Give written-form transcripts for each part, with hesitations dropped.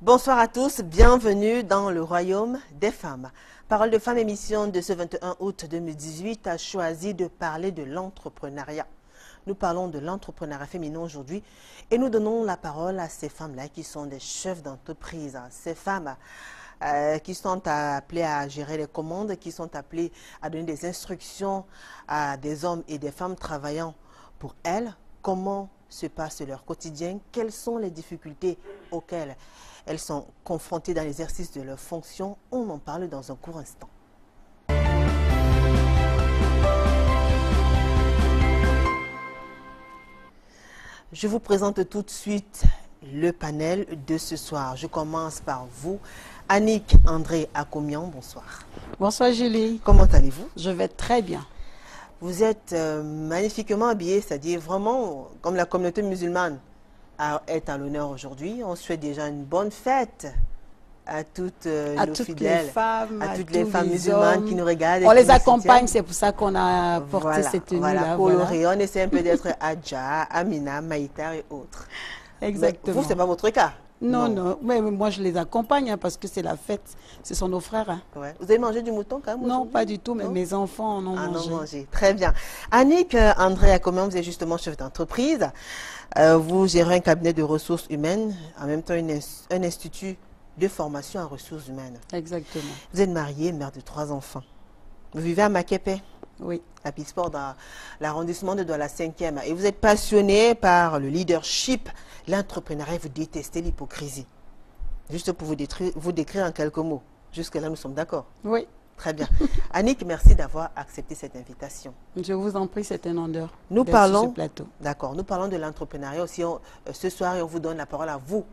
Bonsoir à tous, bienvenue dans le royaume des femmes. Parole de femmes, émission de ce 21 août 2018 a choisi de parler de l'entrepreneuriat. Nous parlons de l'entrepreneuriat féminin aujourd'hui et nous donnons la parole à ces femmes-là qui sont des chefs d'entreprise, ces femmes qui sont appelées à gérer les commandes, qui sont appelées à donner des instructions à des hommes et des femmes travaillant pour elles. Comment se passe leur quotidien? Quelles sont les difficultés auxquelles elles sont confrontées dans l'exercice de leurs fonctions? On en parle dans un court instant. Je vous présente tout de suite le panel de ce soir. Je commence par vous, Annick André Akomian, bonsoir. Bonsoir Julie. Comment allez-vous? Je vais très bien. Vous êtes magnifiquement habillée, c'est-à-dire vraiment comme la communauté musulmane est à l'honneur aujourd'hui. On souhaite déjà une bonne fête à toutes nos fidèles, à toutes les femmes musulmanes qui nous regardent. On les accompagne, c'est pour ça qu'on a porté cette tenue-là. Voilà, coloré. On essaie un peu d'être Adja, Amina, Maïtar et autres. Exactement. Mais vous, ce n'est pas votre cas? Non. Mais moi, je les accompagne hein, parce que c'est la fête. Ce sont nos frères. Hein. Ouais. Vous avez mangé du mouton quand même? Non, pas du tout, mais mes enfants en ont mangé. Très bien. Annick André Akomian, vous êtes justement chef d'entreprise. Vous gérez un cabinet de ressources humaines, en même temps un institut de formation en ressources humaines. Exactement. Vous êtes mariée, mère de 3 enfants. Vous vivez à Makepe? Oui. À Pisport, dans l'arrondissement de la 5e. Et vous êtes passionnée par le leadership, l'entrepreneuriat, vous détestez l'hypocrisie. Juste pour vous décrire en quelques mots. Jusque-là, nous sommes d'accord? Oui. Très bien. Annick, merci d'avoir accepté cette invitation. Je vous en prie, c'est un honneur. Nous parlons, sur ce plateau. D'accord. Nous parlons de l'entrepreneuriat aussi ce soir et on vous donne la parole à vous,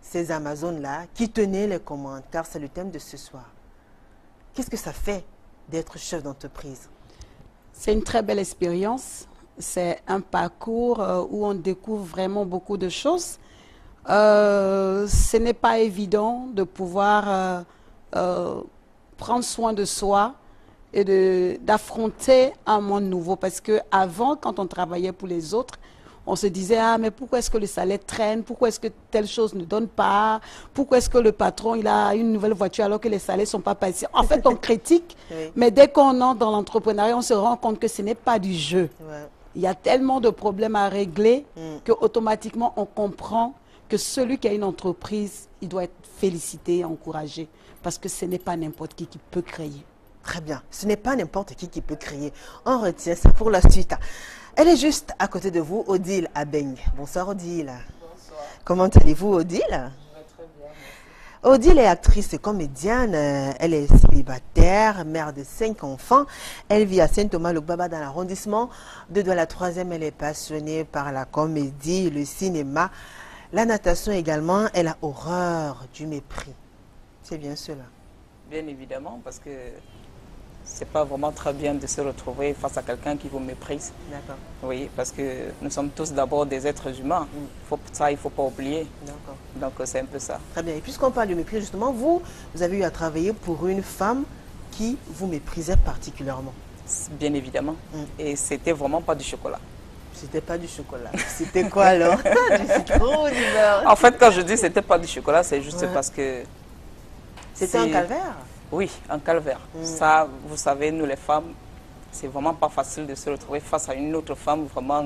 ces Amazones-là, qui tenaient les commandes, car c'est le thème de ce soir. Qu'est-ce que ça fait d'être chef d'entreprise? C'est une très belle expérience. C'est un parcours où on découvre vraiment beaucoup de choses. Ce n'est pas évident de pouvoir prendre soin de soi et d'affronter un monde nouveau. Parce qu'avant, quand on travaillait pour les autres, on se disait, ah, mais pourquoi est-ce que le salaire traîne? Pourquoi est-ce que telle chose ne donne pas? Pourquoi est-ce que le patron, il a une nouvelle voiture alors que les salaires ne sont pas passés? En fait, on critique, oui. Mais dès qu'on entre dans l'entrepreneuriat, on se rend compte que ce n'est pas du jeu. Ouais. Il y a tellement de problèmes à régler qu'automatiquement, on comprend que celui qui a une entreprise, il doit être félicité et encouragé. Parce que ce n'est pas n'importe qui peut créer. Très bien. Ce n'est pas n'importe qui peut créer. On retient ça pour la suite. Elle est juste à côté de vous, Odile Abeng. Bonsoir Odile. Bonsoir. Comment allez-vous Odile? Je vais très bien, merci. Odile est actrice et comédienne. Elle est célibataire, mère de 5 enfants. Elle vit à Saint-Thomas-le-Baba dans l'arrondissement de Douala 3e. Elle est passionnée par la comédie, le cinéma, la natation également. Elle a horreur du mépris. C'est bien cela? Bien évidemment, parce que c'est pas vraiment très bien de se retrouver face à quelqu'un qui vous méprise. D'accord. Oui, parce que nous sommes tous d'abord des êtres humains. Ça, il ne faut pas oublier. D'accord. Donc, c'est un peu ça. Très bien. Et puisqu'on parle de mépris, justement, vous avez eu à travailler pour une femme qui vous méprisait particulièrement. Bien évidemment. Et c'était vraiment pas du chocolat. C'était pas du chocolat. C'était quoi alors? Du citron ou du beurre? En fait, quand je dis c'était pas du chocolat, c'est juste parce que... C'était un calvaire? Oui, un calvaire. Ça, vous savez, nous les femmes, c'est vraiment pas facile de se retrouver face à une autre femme vraiment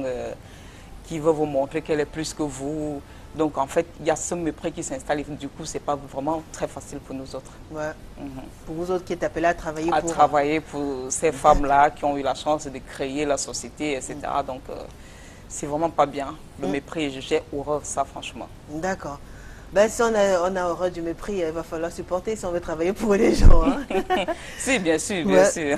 qui veut vous montrer qu'elle est plus que vous. Donc en fait, il y a ce mépris qui s'installe et du coup, c'est pas vraiment très facile pour nous autres. Ouais. Pour vous autres qui êtes appelés à travailler pour... À travailler pour ces femmes-là qui ont eu la chance de créer la société, etc. Donc c'est vraiment pas bien. Le mépris, j'ai horreur ça, franchement. D'accord. Ben, si on a horreur du mépris, il va falloir supporter si on veut travailler pour les gens. Hein. Si, bien sûr, bien sûr.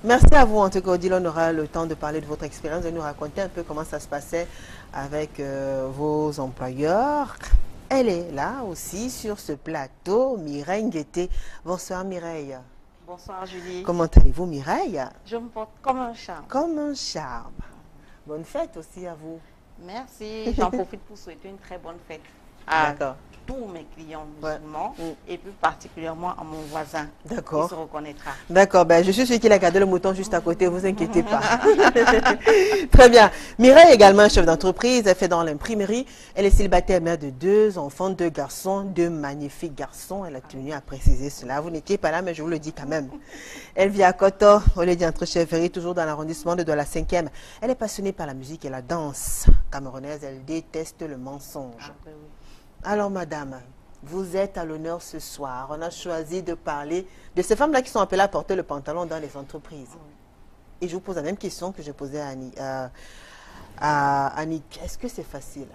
Merci à vous, en tout cas, Odile. On aura le temps de parler de votre expérience, de nous raconter un peu comment ça se passait avec vos employeurs. Elle est là aussi, sur ce plateau, Mireille Nguété. Bonsoir, Mireille. Bonsoir, Julie. Comment allez-vous, Mireille? Je me porte comme un charme. Comme un charme. Bonne fête aussi à vous. Merci. J'en profite pour souhaiter une très bonne fête. à D'accord. tous mes clients Ouais. musulmans Mm. et plus particulièrement à mon voisin. D'accord. Il se reconnaîtra. D'accord, ben, je suis celui qui a gardé le mouton juste à côté, vous inquiétez pas. Très bien. Mireille est également chef d'entreprise, elle fait dans l'imprimerie. Elle est célibataire, mère de 2 enfants, 2 garçons, 2 magnifiques garçons. Elle a tenu à préciser cela. Vous n'étiez pas là, mais je vous le dis quand même. Elle vit à Koto, au lieu entre Chefferie, toujours dans l'arrondissement de la 5e. Elle est passionnée par la musique et la danse camerounaise. Elle déteste le mensonge. Ah, ben oui. Alors, madame, vous êtes à l'honneur ce soir. On a choisi de parler de ces femmes-là qui sont appelées à porter le pantalon dans les entreprises. Et je vous pose la même question que j'ai posée à Annick. Est-ce que c'est facile?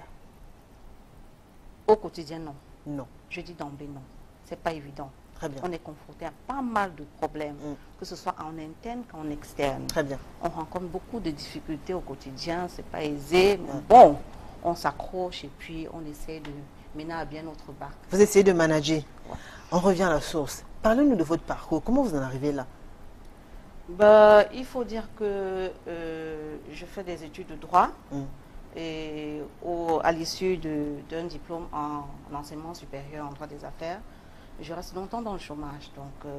Au quotidien, non. Non. Je dis d'emblée non. C'est pas évident. Très bien. On est confronté à pas mal de problèmes, que ce soit en interne qu'en externe. Très bien. On rencontre beaucoup de difficultés au quotidien, c'est pas aisé, mais bon, on s'accroche et puis on essaie de mener à bien notre barque. Vous essayez de manager. Ouais. On revient à la source. Parlez-nous de votre parcours. Comment vous en arrivez là? Ben, il faut dire que je fais des études de droit et à l'issue d'un diplôme en enseignement supérieur en droit des affaires, je reste longtemps dans le chômage. Donc,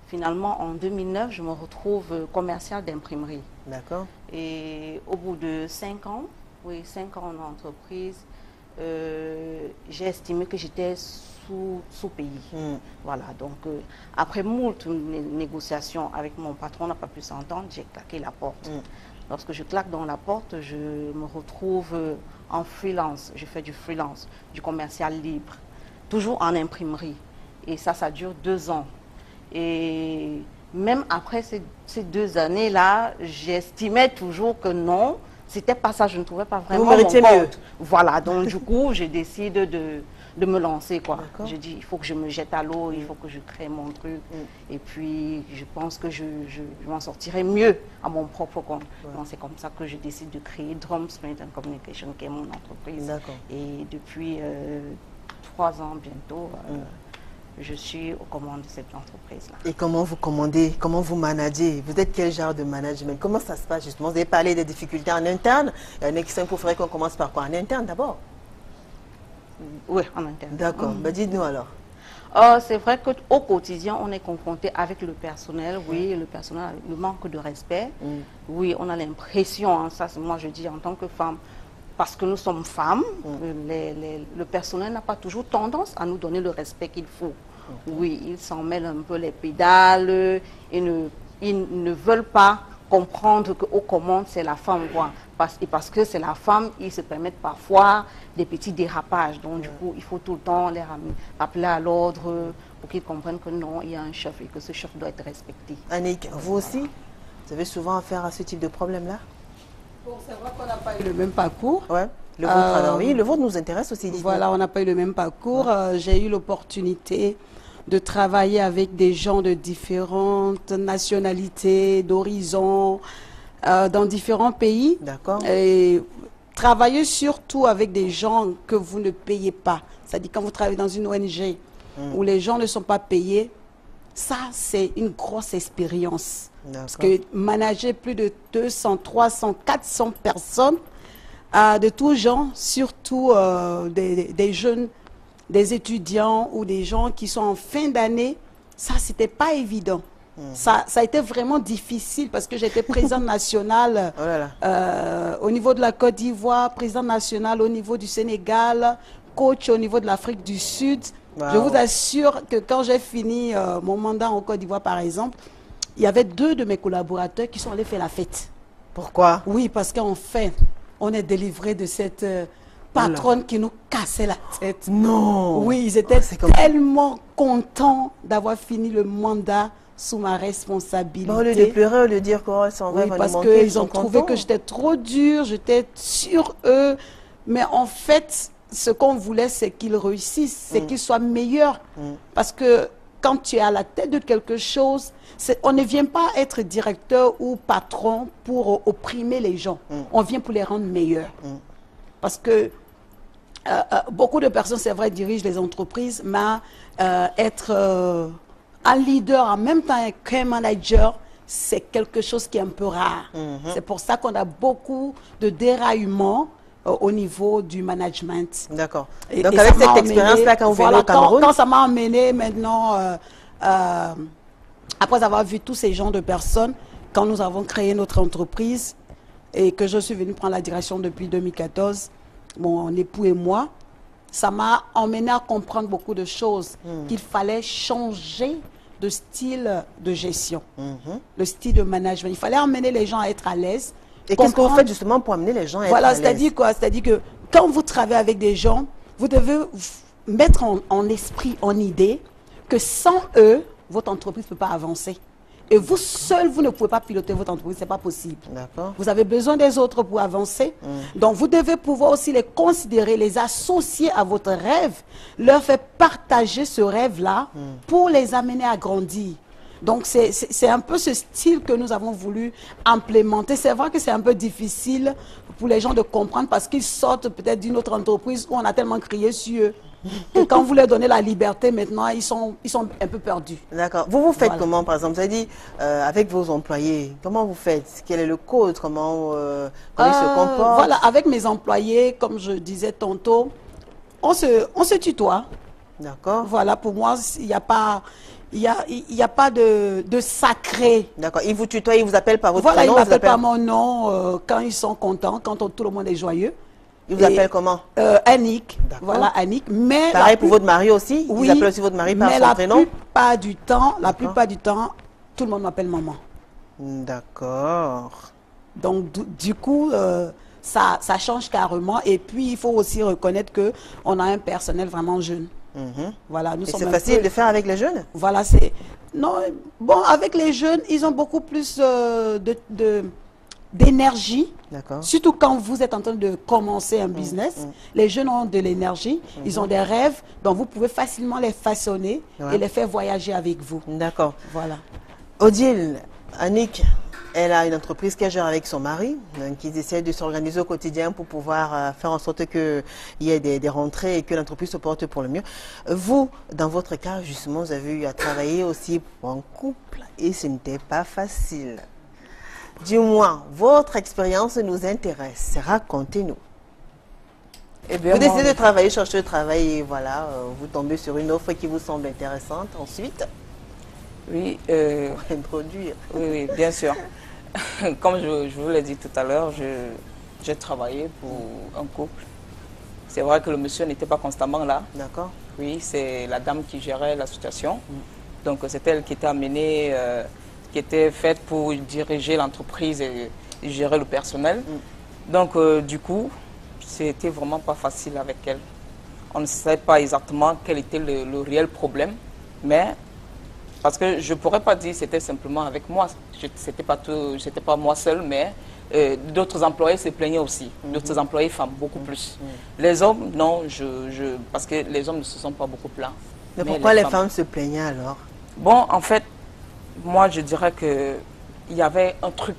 finalement, en 2009, je me retrouve commercial d'imprimerie. D'accord. Et au bout de 5 ans, oui, 5 ans en entreprise, j'ai estimé que j'étais sous-payé. Voilà, donc après moult négociations avec mon patron, on n'a pas pu s'entendre, j'ai claqué la porte. Lorsque je claque dans la porte, je me retrouve en freelance. Je fais du freelance, du commercial libre, toujours en imprimerie. Et ça dure 2 ans. Et même après ces 2 années-là, j'estimais toujours que non, c'était pas ça, je ne trouvais pas vraiment Vous méritez mon mieux. compte. Voilà, donc du coup, j'ai décidé de me lancer, quoi. D'accord. J'ai dit, il faut que je me jette à l'eau, il faut que je crée mon truc. Et puis, je pense que je m'en sortirai mieux à mon propre compte. Donc, c'est comme ça que je décide de créer Drums Print and Communication, qui est mon entreprise. D'accord. Et depuis 3 ans bientôt, je suis aux commandes de cette entreprise-là. Et comment vous commandez? Comment vous managez? Vous êtes quel genre de management? Comment ça se passe justement? Vous avez parlé des difficultés en interne. Il y en a qui faudrait qu'on commence par quoi? En interne d'abord? Oui, en interne. D'accord. Ben, dites-nous alors. C'est vrai qu'au quotidien, on est confronté avec le personnel, oui, le personnel, le manque de respect. Oui, on a l'impression, hein, ça moi je dis en tant que femme, parce que nous sommes femmes, le personnel n'a pas toujours tendance à nous donner le respect qu'il faut. Oui, ils s'en mêlent un peu les pédales, ils ne veulent pas comprendre qu'aux commandes, c'est la femme. Parce que c'est la femme, ils se permettent parfois des petits dérapages. Donc, du coup, il faut tout le temps les rappeler à l'ordre pour qu'ils comprennent que non, il y a un chef et que ce chef doit être respecté. Annick, vous aussi, vous avez souvent affaire à ce type de problème-là? Bon, c'est vrai qu'on n'a pas eu le même parcours. Ouais. Le vôtre, alors oui, le vôtre nous intéresse aussi. dites-nous. Voilà, on n'a pas eu le même parcours. J'ai eu l'opportunité de travailler avec des gens de différentes nationalités, d'horizons, dans différents pays. D'accord. Et travailler surtout avec des gens que vous ne payez pas. C'est-à-dire quand vous travaillez dans une ONG où les gens ne sont pas payés, ça c'est une grosse expérience. Parce que manager plus de 200, 300, 400 personnes de tous genres, surtout des jeunes, des étudiants ou des gens qui sont en fin d'année, ça c'était pas évident. Ça a été vraiment difficile parce que j'étais présidente nationale au niveau de la Côte d'Ivoire, présidente nationale au niveau du Sénégal, coach au niveau de l'Afrique du Sud. Wow. Je vous assure que quand j'ai fini mon mandat en Côte d'Ivoire, par exemple, il y avait 2 de mes collaborateurs qui sont allés faire la fête. Pourquoi? Oui, parce qu'en fait, on est délivré de cette patronne qui nous cassait la tête. Non. Oui, ils étaient tellement contents d'avoir fini le mandat sous ma responsabilité. Bon, au lieu de pleurer, au lieu de dire qu'on s'en va, oui, parce qu'ils ont trouvé que j'étais trop dure, j'étais sur eux. Mais en fait, ce qu'on voulait, c'est qu'ils réussissent, c'est qu'ils soient meilleurs. Parce que quand tu es à la tête de quelque chose, on ne vient pas être directeur ou patron pour opprimer les gens. On vient pour les rendre meilleurs. Parce que beaucoup de personnes, c'est vrai, dirigent les entreprises, mais être un leader en même temps qu'un manager, c'est quelque chose qui est un peu rare. C'est pour ça qu'on a beaucoup de déraillements au niveau du management. D'accord. Et Donc, ça avec m'a cette expérience-là, quand vous venez au Cameroun... Quand ça m'a amené maintenant, après avoir vu tous ces genres de personnes, quand nous avons créé notre entreprise et que je suis venue prendre la direction depuis 2014, mon époux et moi, ça m'a emmené à comprendre beaucoup de choses, qu'il fallait changer de style de gestion, le style de management. Il fallait emmener les gens à être à l'aise. Et qu'est-ce que vous faites justement pour amener les gens à être à l'aise? Voilà, c'est-à-dire quoi? C'est-à-dire que quand vous travaillez avec des gens, vous devez mettre en esprit, en idée, que sans eux, votre entreprise ne peut pas avancer. Et vous seul, vous ne pouvez pas piloter votre entreprise, ce n'est pas possible. D'accord. Vous avez besoin des autres pour avancer. Donc, vous devez pouvoir aussi les considérer, les associer à votre rêve, leur faire partager ce rêve-là pour les amener à grandir. Donc, c'est un peu ce style que nous avons voulu implémenter. C'est vrai que c'est un peu difficile pour les gens de comprendre parce qu'ils sortent peut-être d'une autre entreprise où on a tellement crié sur eux. Et quand vous leur donnez la liberté, maintenant, ils sont un peu perdus. D'accord. Vous faites Voilà. comment, par exemple? Vous avez dit, avec vos employés, comment vous faites? Quel est le code? Comment ils se comportent? Voilà, avec mes employés, comme je disais tantôt, on se tutoie. D'accord. Voilà, pour moi, il n'y a pas... Il y a pas de sacré. D'accord. Ils vous tutoient, ils vous appellent par votre Voilà, ils prénom? ne ils vous m'appellent pas appellent- mon nom quand ils sont contents, quand tout le monde est joyeux. Ils vous appellent comment? Annick. D'accord. Voilà, Annick. Mais Pareil pour votre mari aussi? Oui, Ils appellent aussi votre mari par mais son prénom? la plupart du temps, tout le monde m'appelle maman. D'accord. Donc, du coup, ça change carrément. Et puis, il faut aussi reconnaître qu'on a un personnel vraiment jeune. Voilà, nous Et sommes c'est un facile peu- de faire avec les jeunes? Voilà, c'est... Non, bon, avec les jeunes, ils ont beaucoup plus d'énergie. D'accord. Surtout quand vous êtes en train de commencer un business. Les jeunes ont de l'énergie, ils ont des rêves, donc vous pouvez facilement les façonner Ouais. et les faire voyager avec vous. D'accord. Voilà. Odile, Annick, elle a une entreprise qu'elle gère avec son mari. Donc, ils essaient de s'organiser au quotidien pour pouvoir faire en sorte qu'il y ait des rentrées et que l'entreprise se porte pour le mieux. Vous, dans votre cas, justement, vous avez eu à travailler aussi pour un couple et ce n'était pas facile. Du moins, votre expérience nous intéresse. Racontez-nous. Eh bien, Vous moi, décidez de travailler, chercher de travail et voilà, vous tombez sur une offre qui vous semble intéressante. Ensuite, oui, pour introduire. oui, bien sûr. Comme je vous l'ai dit tout à l'heure, j'ai travaillé pour un couple. C'est vrai que le monsieur n'était pas constamment là. D'accord. Oui, c'est la dame qui gérait la situation. Donc c'est elle qui était amenée, qui était faite pour diriger l'entreprise et gérer le personnel. Donc du coup, c'était vraiment pas facile avec elle. On ne sait pas exactement quel était le réel problème, mais parce que je ne pourrais pas dire que c'était simplement avec moi. C'était pas moi seul, mais d'autres employés se plaignaient aussi. D'autres employés femmes, beaucoup plus. Les hommes, non, parce que les hommes ne se sont pas beaucoup plaints. Mais pourquoi les femmes se plaignaient alors? Bon, en fait, moi je dirais qu'il y avait un truc.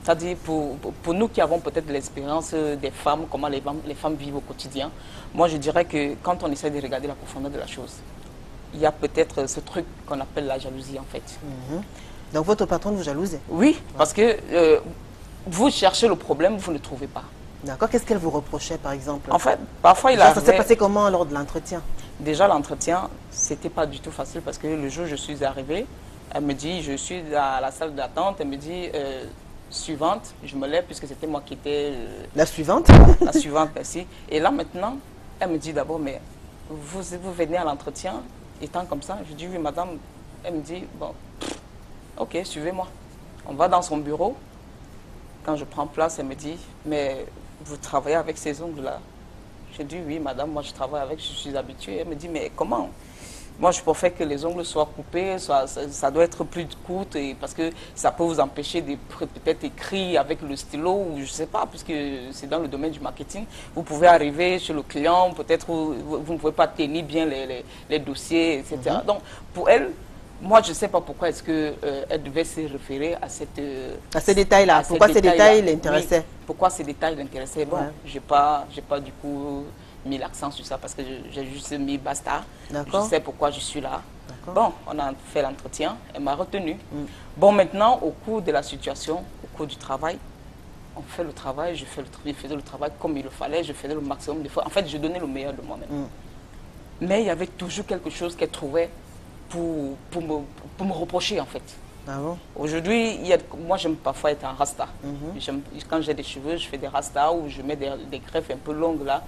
C'est-à-dire pour nous qui avons peut-être l'expérience des femmes, comment les femmes vivent au quotidien, moi je dirais que quand on essaie de regarder la profondeur de la chose, il y a peut-être ce truc qu'on appelle la jalousie en fait. Donc votre patron vous jalousait? Oui, parce que vous cherchez le problème, vous ne le trouvez pas. D'accord. Qu'est-ce qu'elle vous reprochait par exemple? En fait, parfois il Ça s'est arrivait... passé comment lors de l'entretien? Déjà l'entretien, c'était pas du tout facile parce que le jour où je suis arrivée, elle me dit, je suis à la salle d'attente, elle me dit, suivante, je me lève puisque c'était moi qui étais... La suivante? La suivante, merci. Et là maintenant, elle me dit d'abord, mais vous venez à l'entretien étant comme ça? Je dis oui madame. Elle me dit, bon, ok, suivez-moi. On va dans son bureau. Quand je prends place, elle me dit, mais vous travaillez avec ces ongles-là? Je dis oui madame, moi je travaille avec, je suis habituée. Elle me dit, mais comment? Moi je préfère que les ongles soient coupés, ça doit être plus court parce que ça peut vous empêcher de peut-être écrire avec le stylo ou je ne sais pas, puisque c'est dans le domaine du marketing. Vous pouvez arriver chez le client, peut-être vous ne pouvez pas tenir bien les dossiers, etc. Donc pour elle, moi je ne sais pas pourquoi est-ce qu'elle devait se référer à ces détails-là. Pourquoi ces détails l'intéressaient? Oui, pourquoi ces détails l'intéressaient? Bon, Ouais. j'ai pas du coup mis l'accent sur ça parce que j'ai juste mis basta. Je sais pourquoi je suis là. Bon, on a fait l'entretien, elle m'a retenu. Bon, maintenant, au cours de la situation, au cours du travail, on fait le travail, je faisais le travail comme il le fallait, je faisais le maximum d'efforts. En fait, je donnais le meilleur de moi-même. Mais il y avait toujours quelque chose qu'elle trouvait pour me reprocher, en fait. Ah bon? Aujourd'hui, moi, j'aime parfois être en rasta. Quand j'ai des cheveux, je fais des rastas ou je mets des greffes un peu longues, là.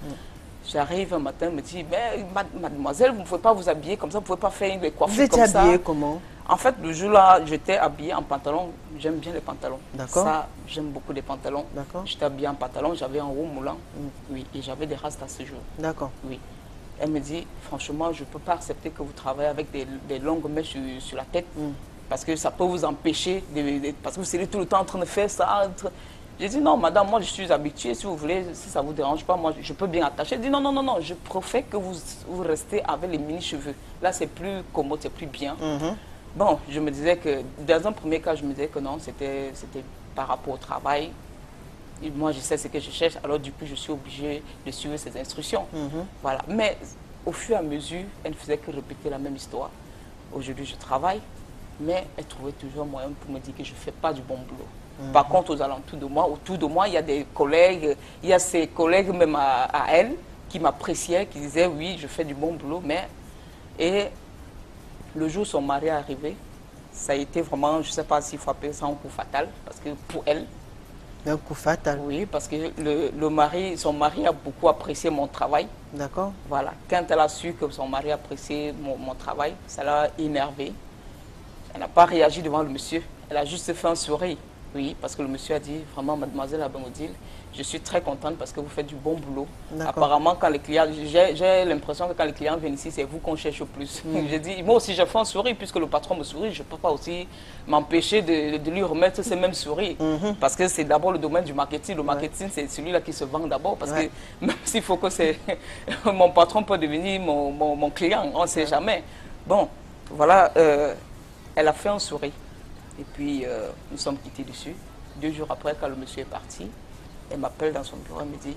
J'arrive un matin, elle me dit, mais mademoiselle, vous ne pouvez pas vous habiller comme ça, vous ne pouvez pas faire des coiffures comme ça. Vous étiez habillée comment? En fait, le jour-là, j'étais habillée en pantalon. J'aime bien les pantalons. D'accord. Ça, j'aime beaucoup les pantalons. D'accord. J'étais habillée en pantalon, j'avais un haut moulant. Oui, et j'avais des rastas ce jour. D'accord. Oui. Elle me dit, franchement, je ne peux pas accepter que vous travaillez avec des longues mèches sur la tête. Parce que ça peut vous empêcher, parce que vous serez tout le temps en train de faire ça. J'ai dit, non, madame, moi, je suis habituée. Si vous voulez, si ça ne vous dérange pas, moi, je peux bien attacher. Elle dit, non, non, non, non, je préfère que vous restez avec les mini-cheveux. Là, c'est plus commode, c'est plus bien. Bon, je me disais que, dans un premier cas, je me disais que non, c'était par rapport au travail. Et moi, je sais ce que je cherche, alors du coup, je suis obligée de suivre ses instructions. Voilà. Mais au fur et à mesure, elle ne faisait que répéter la même histoire. Aujourd'hui, je travaille, mais elle trouvait toujours un moyen pour me dire que je ne fais pas du bon boulot. Par contre, aux alentours de moi, autour de moi, il y a des collègues, il y a ses collègues même à elle, qui m'appréciaient, qui disaient, oui, je fais du bon boulot, mais... Et le jour où son mari est arrivé, ça a été vraiment, je ne sais pas s'il faut appeler ça un coup fatal, parce que pour elle... Un coup fatal? Oui, parce que son mari a beaucoup apprécié mon travail. D'accord. Voilà. Quand elle a su que son mari appréciait mon travail, ça l'a énervée. Elle n'a pas réagi devant le monsieur. Elle a juste fait un sourire. Oui, parce que le monsieur a dit, vraiment, mademoiselle Abamodil, je suis très contente parce que vous faites du bon boulot. Apparemment, quand les clients, j'ai l'impression que quand les clients viennent ici, c'est vous qu'on cherche au plus. J'ai dit, moi aussi, j'ai fait un sourire, puisque le patron me sourit, je ne peux pas aussi m'empêcher de lui remettre ces mêmes sourires. Parce que c'est d'abord le domaine du marketing. Le marketing, c'est celui-là qui se vend d'abord. Parce que même s'il faut que c'est mon patron peut devenir mon client, on ne sait jamais. Bon, voilà, elle a fait un sourire. Et puis, nous sommes quittés dessus. 2 jours après, quand le monsieur est parti, elle m'appelle dans son bureau, elle me dit,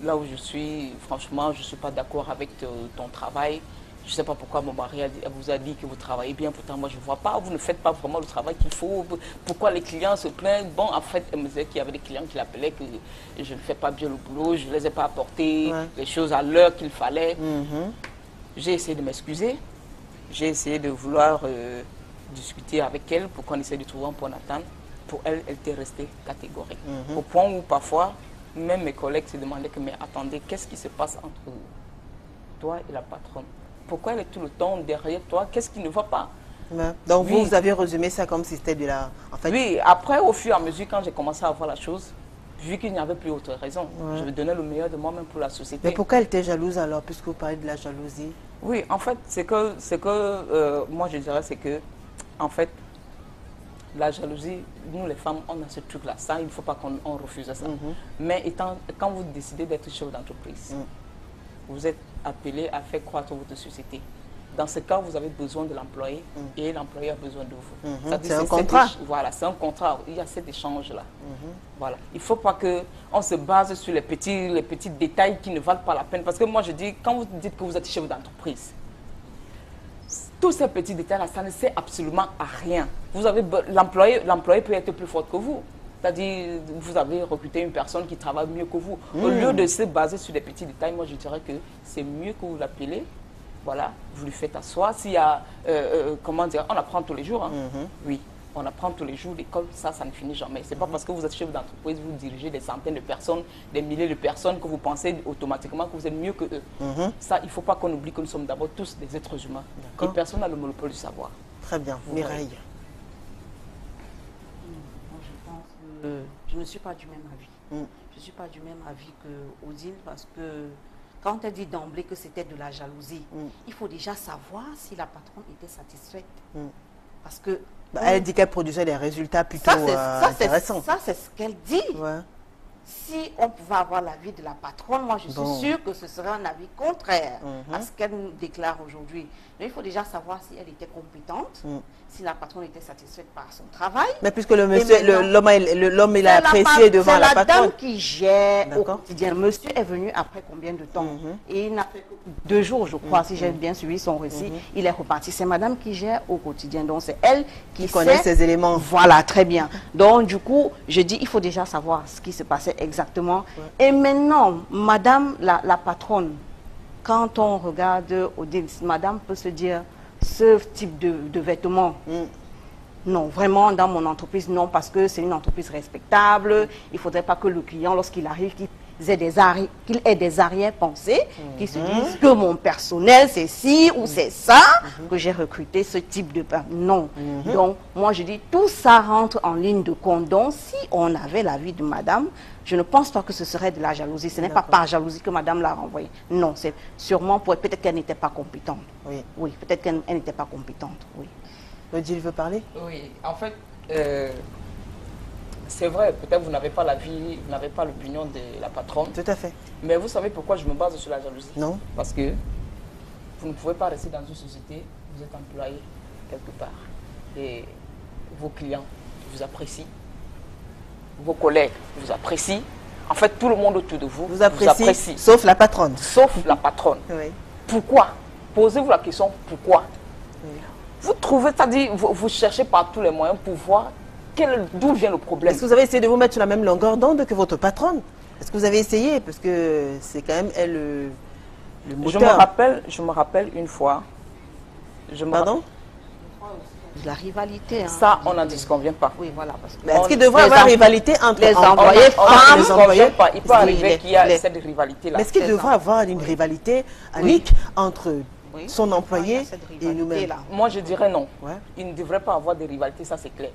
là où je suis, franchement, je ne suis pas d'accord avec ton travail. Je ne sais pas pourquoi mon mari vous a dit que vous travaillez bien, pourtant moi je ne vois pas, vous ne faites pas vraiment le travail qu'il faut. Pourquoi les clients se plaignent? Bon, en fait, elle me disait qu'il y avait des clients qui l'appelaient, que je ne fais pas bien le boulot, je ne les ai pas apporté les choses à l'heure qu'il fallait. J'ai essayé de m'excuser. J'ai essayé de vouloir discuter avec elle pour qu'on essaie de trouver un point d'entente. Pour elle, elle était restée catégorique. Au point où parfois, même mes collègues se demandaient que, mais attendez, qu'est-ce qui se passe entre toi et la patronne? Pourquoi elle est tout le temps derrière toi? Qu'est-ce qui ne va pas? Donc vous avez résumé ça comme si c'était de la... En fait... Oui, après, au fur et à mesure, quand j'ai commencé à voir la chose, vu qu'il n'y avait plus autre raison, je me donnais le meilleur de moi-même pour la société. Mais pourquoi elle était jalouse alors, puisque vous parlez de la jalousie? Oui, en fait, moi je dirais, c'est que, en fait, la jalousie, nous les femmes, on a ce truc-là. Ça, il ne faut pas qu'on refuse ça. Mais quand vous décidez d'être chef d'entreprise, vous êtes appelé à faire croître votre société. Dans ce cas, vous avez besoin de l'employé et l'employé a besoin de vous. C'est un contrat. Voilà, c'est un contrat. Il y a cet échange-là. Voilà. Il ne faut pas qu'on se base sur les petits détails qui ne valent pas la peine. Parce que moi, je dis, quand vous dites que vous êtes chef d'entreprise, tous ces petits détails-là, ça ne sert absolument à rien. L'employé peut être plus fort que vous. C'est-à-dire, vous avez recruté une personne qui travaille mieux que vous. Au lieu de se baser sur des petits détails, moi, je dirais que c'est mieux que vous l'appelez. Voilà, vous lui faites asseoir. S'il y a, comment dire, on apprend tous les jours. Hein. Oui, on apprend tous les jours. L'école, ça ne finit jamais. Ce n'est pas parce que vous êtes chef d'entreprise, vous dirigez des centaines de personnes, des milliers de personnes, que vous pensez automatiquement que vous êtes mieux que eux. Ça, il ne faut pas qu'on oublie que nous sommes d'abord tous des êtres humains. Et personne n'a le monopole du savoir. Très bien. Mireille. Moi, je pense que je ne suis pas du même avis. Je ne suis pas du même avis que Odile parce que quand elle dit d'emblée que c'était de la jalousie, il faut déjà savoir si la patronne était satisfaite. Parce que... elle dit qu'elle produisait des résultats plutôt intéressants. Ça, c'est ce qu'elle dit. si on pouvait avoir l'avis de la patronne, moi je suis sûre que ce serait un avis contraire à ce qu'elle nous déclare aujourd'hui. Mais il faut déjà savoir si elle était compétente, si la patronne était satisfaite par son travail. Mais puisque le monsieur, l'homme il a apprécié devant la patronne. C'est la dame qui gère au quotidien. Le monsieur est venu après combien de temps? Et il n'a fait que 2 jours, je crois, si j'ai bien suivi son récit. Il est reparti. C'est madame qui gère au quotidien. Donc c'est elle qui connaît ces éléments. Voilà, très bien. Donc du coup, je dis, il faut déjà savoir ce qui se passait exactement. Et maintenant, madame la patronne, quand on regarde Odile, madame peut se dire, ce type de vêtements, non, vraiment, dans mon entreprise, non, parce que c'est une entreprise respectable. Il ne faudrait pas que le client, lorsqu'il arrive, qu'il ait des arrière-pensées, qu'il se dise que mon personnel, c'est ci ou c'est ça, que j'ai recruté ce type de... Non. Donc, moi, je dis, tout ça rentre en ligne de compte. Donc, si on avait l'avis de madame, je ne pense pas que ce serait de la jalousie. Ce n'est pas par jalousie que madame l'a renvoyée. Non, c'est sûrement pour... Peut-être qu'elle n'était pas compétente. Oui, peut-être qu'elle n'était pas compétente, oui. Odile veut parler? Oui, en fait, c'est vrai, peut-être vous n'avez pas l'avis, vous n'avez pas l'opinion de la patronne. Tout à fait. Mais vous savez pourquoi je me base sur la jalousie? Non. Parce que vous ne pouvez pas rester dans une société, vous êtes employé quelque part. Et vos clients vous apprécient, vos collègues vous apprécient. En fait, tout le monde autour de vous vous apprécie. Sauf la patronne. Sauf la patronne. Oui. Pourquoi? Posez-vous la question, pourquoi? Vous trouvez, c'est-à-dire, vous cherchez par tous les moyens pour voir d'où vient le problème. Est-ce que vous avez essayé de vous mettre sur la même longueur d'onde que votre patronne? Est-ce que vous avez essayé? Parce que c'est quand même elle le moteur. Je me rappelle une fois. Pardon? La rivalité. Hein. Ça, on n'en disconvient pas. Oui, voilà. Parce que est-ce qu'il devrait y avoir rivalité entre les employés femmes? Les employés, il peut arriver qu'il y a cette rivalité-là. Mais est-ce qu'il devrait y avoir une rivalité, Annick, entre son employé et nous-mêmes? Moi, je dirais non. Il ne devrait pas avoir de rivalité, ça c'est clair.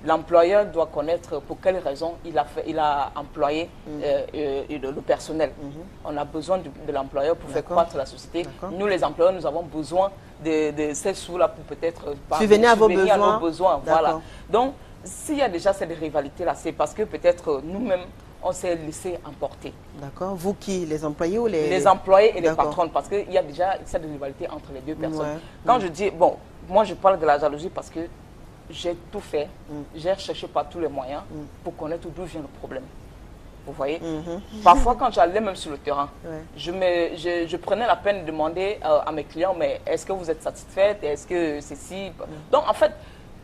L'employeur doit connaître pour quelles raisons il a employé le personnel. On a besoin de l'employeur pour faire croître la société. Nous, les employeurs, nous avons besoin de ces sous-là pour peut-être subvenir à vos besoins. Voilà. Donc, s'il y a déjà cette rivalité-là, c'est parce que peut-être nous-mêmes, on s'est laissé emporter. D'accord. Vous qui? Les employés ou les... Les employés et les patrons, parce qu'il y a déjà cette rivalité entre les deux personnes. Quand je dis, bon, moi je parle de la jalousie parce que j'ai tout fait, j'ai cherché par tous les moyens pour connaître d'où vient le problème. Vous voyez? Parfois, quand j'allais même sur le terrain, je prenais la peine de demander à mes clients, mais est-ce que vous êtes satisfaite? Est-ce que ceci... Donc, en fait,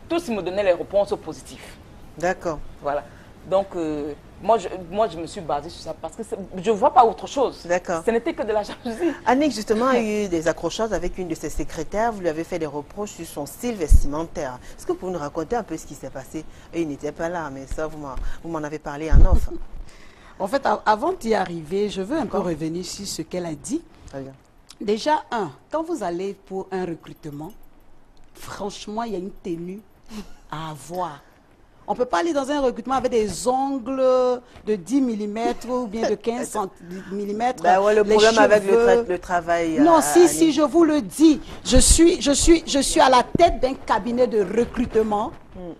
tous ils me donnaient les réponses positives. D'accord. Voilà. Donc, moi, je me suis basée sur ça parce que je ne vois pas autre chose. D'accord. Ce n'était que de la jalousie. Annick, justement, a eu des accrochages avec une de ses secrétaires. Vous lui avez fait des reproches sur son style vestimentaire. Est-ce que vous pouvez nous raconter un peu ce qui s'est passé? Et il n'était pas là, mais ça, vous m'en avez parlé en off. En fait, avant d'y arriver, je veux un peu revenir sur ce qu'elle a dit. Très bien. Déjà, quand vous allez pour un recrutement, franchement, il y a une tenue à avoir. On ne peut pas aller dans un recrutement avec des ongles de 10 mm ou bien de 15 mm. Bah ouais, le problème avec le travail. Non, si, je vous le dis. Je suis à la tête d'un cabinet de recrutement.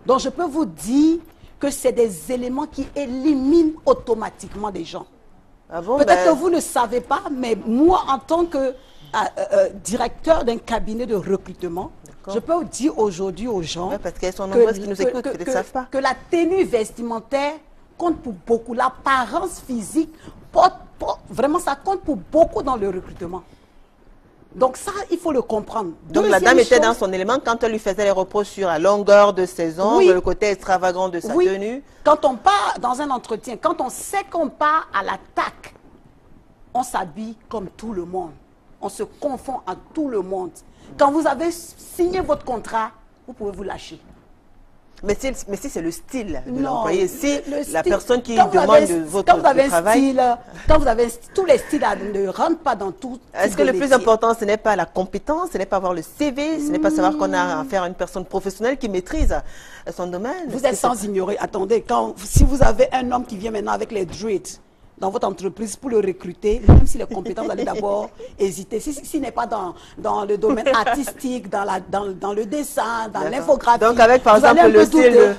Donc, je peux vous dire que c'est des éléments qui éliminent automatiquement des gens. Ah bon, peut-être que vous ne savez pas, mais moi, en tant que directeur d'un cabinet de recrutement, je peux dire aujourd'hui aux gens parce qu'elles sont nombreuses qui nous écoutent, peut-être ne savent pas. Que la tenue vestimentaire compte pour beaucoup. L'apparence physique, vraiment, ça compte pour beaucoup dans le recrutement. Donc ça, il faut le comprendre. Donc la dame était dans son élément quand elle lui faisait les reproches sur la longueur de ses ongles, le côté extravagant de sa tenue. Quand on part dans un entretien, quand on sait qu'on part à l'attaque, on s'habille comme tout le monde. On se confond à tout le monde. Quand vous avez signé votre contrat, vous pouvez vous lâcher. Mais si c'est le style de l'employé, si la personne qui demande votre travail... Quand vous avez tous les styles ne rentrent pas dans tout. Est-ce que le plus important, ce n'est pas la compétence, ce n'est pas avoir le CV, ce n'est pas savoir qu'on a affaire à une personne professionnelle qui maîtrise son domaine? Vous êtes sans ignorer. Attendez, si vous avez un homme qui vient maintenant avec les dreads dans votre entreprise pour le recruter, même s'il est compétent, vous allez d'abord hésiter. S'il n'est pas dans le domaine artistique, dans le dessin, dans l'infographie. Donc avec par exemple le style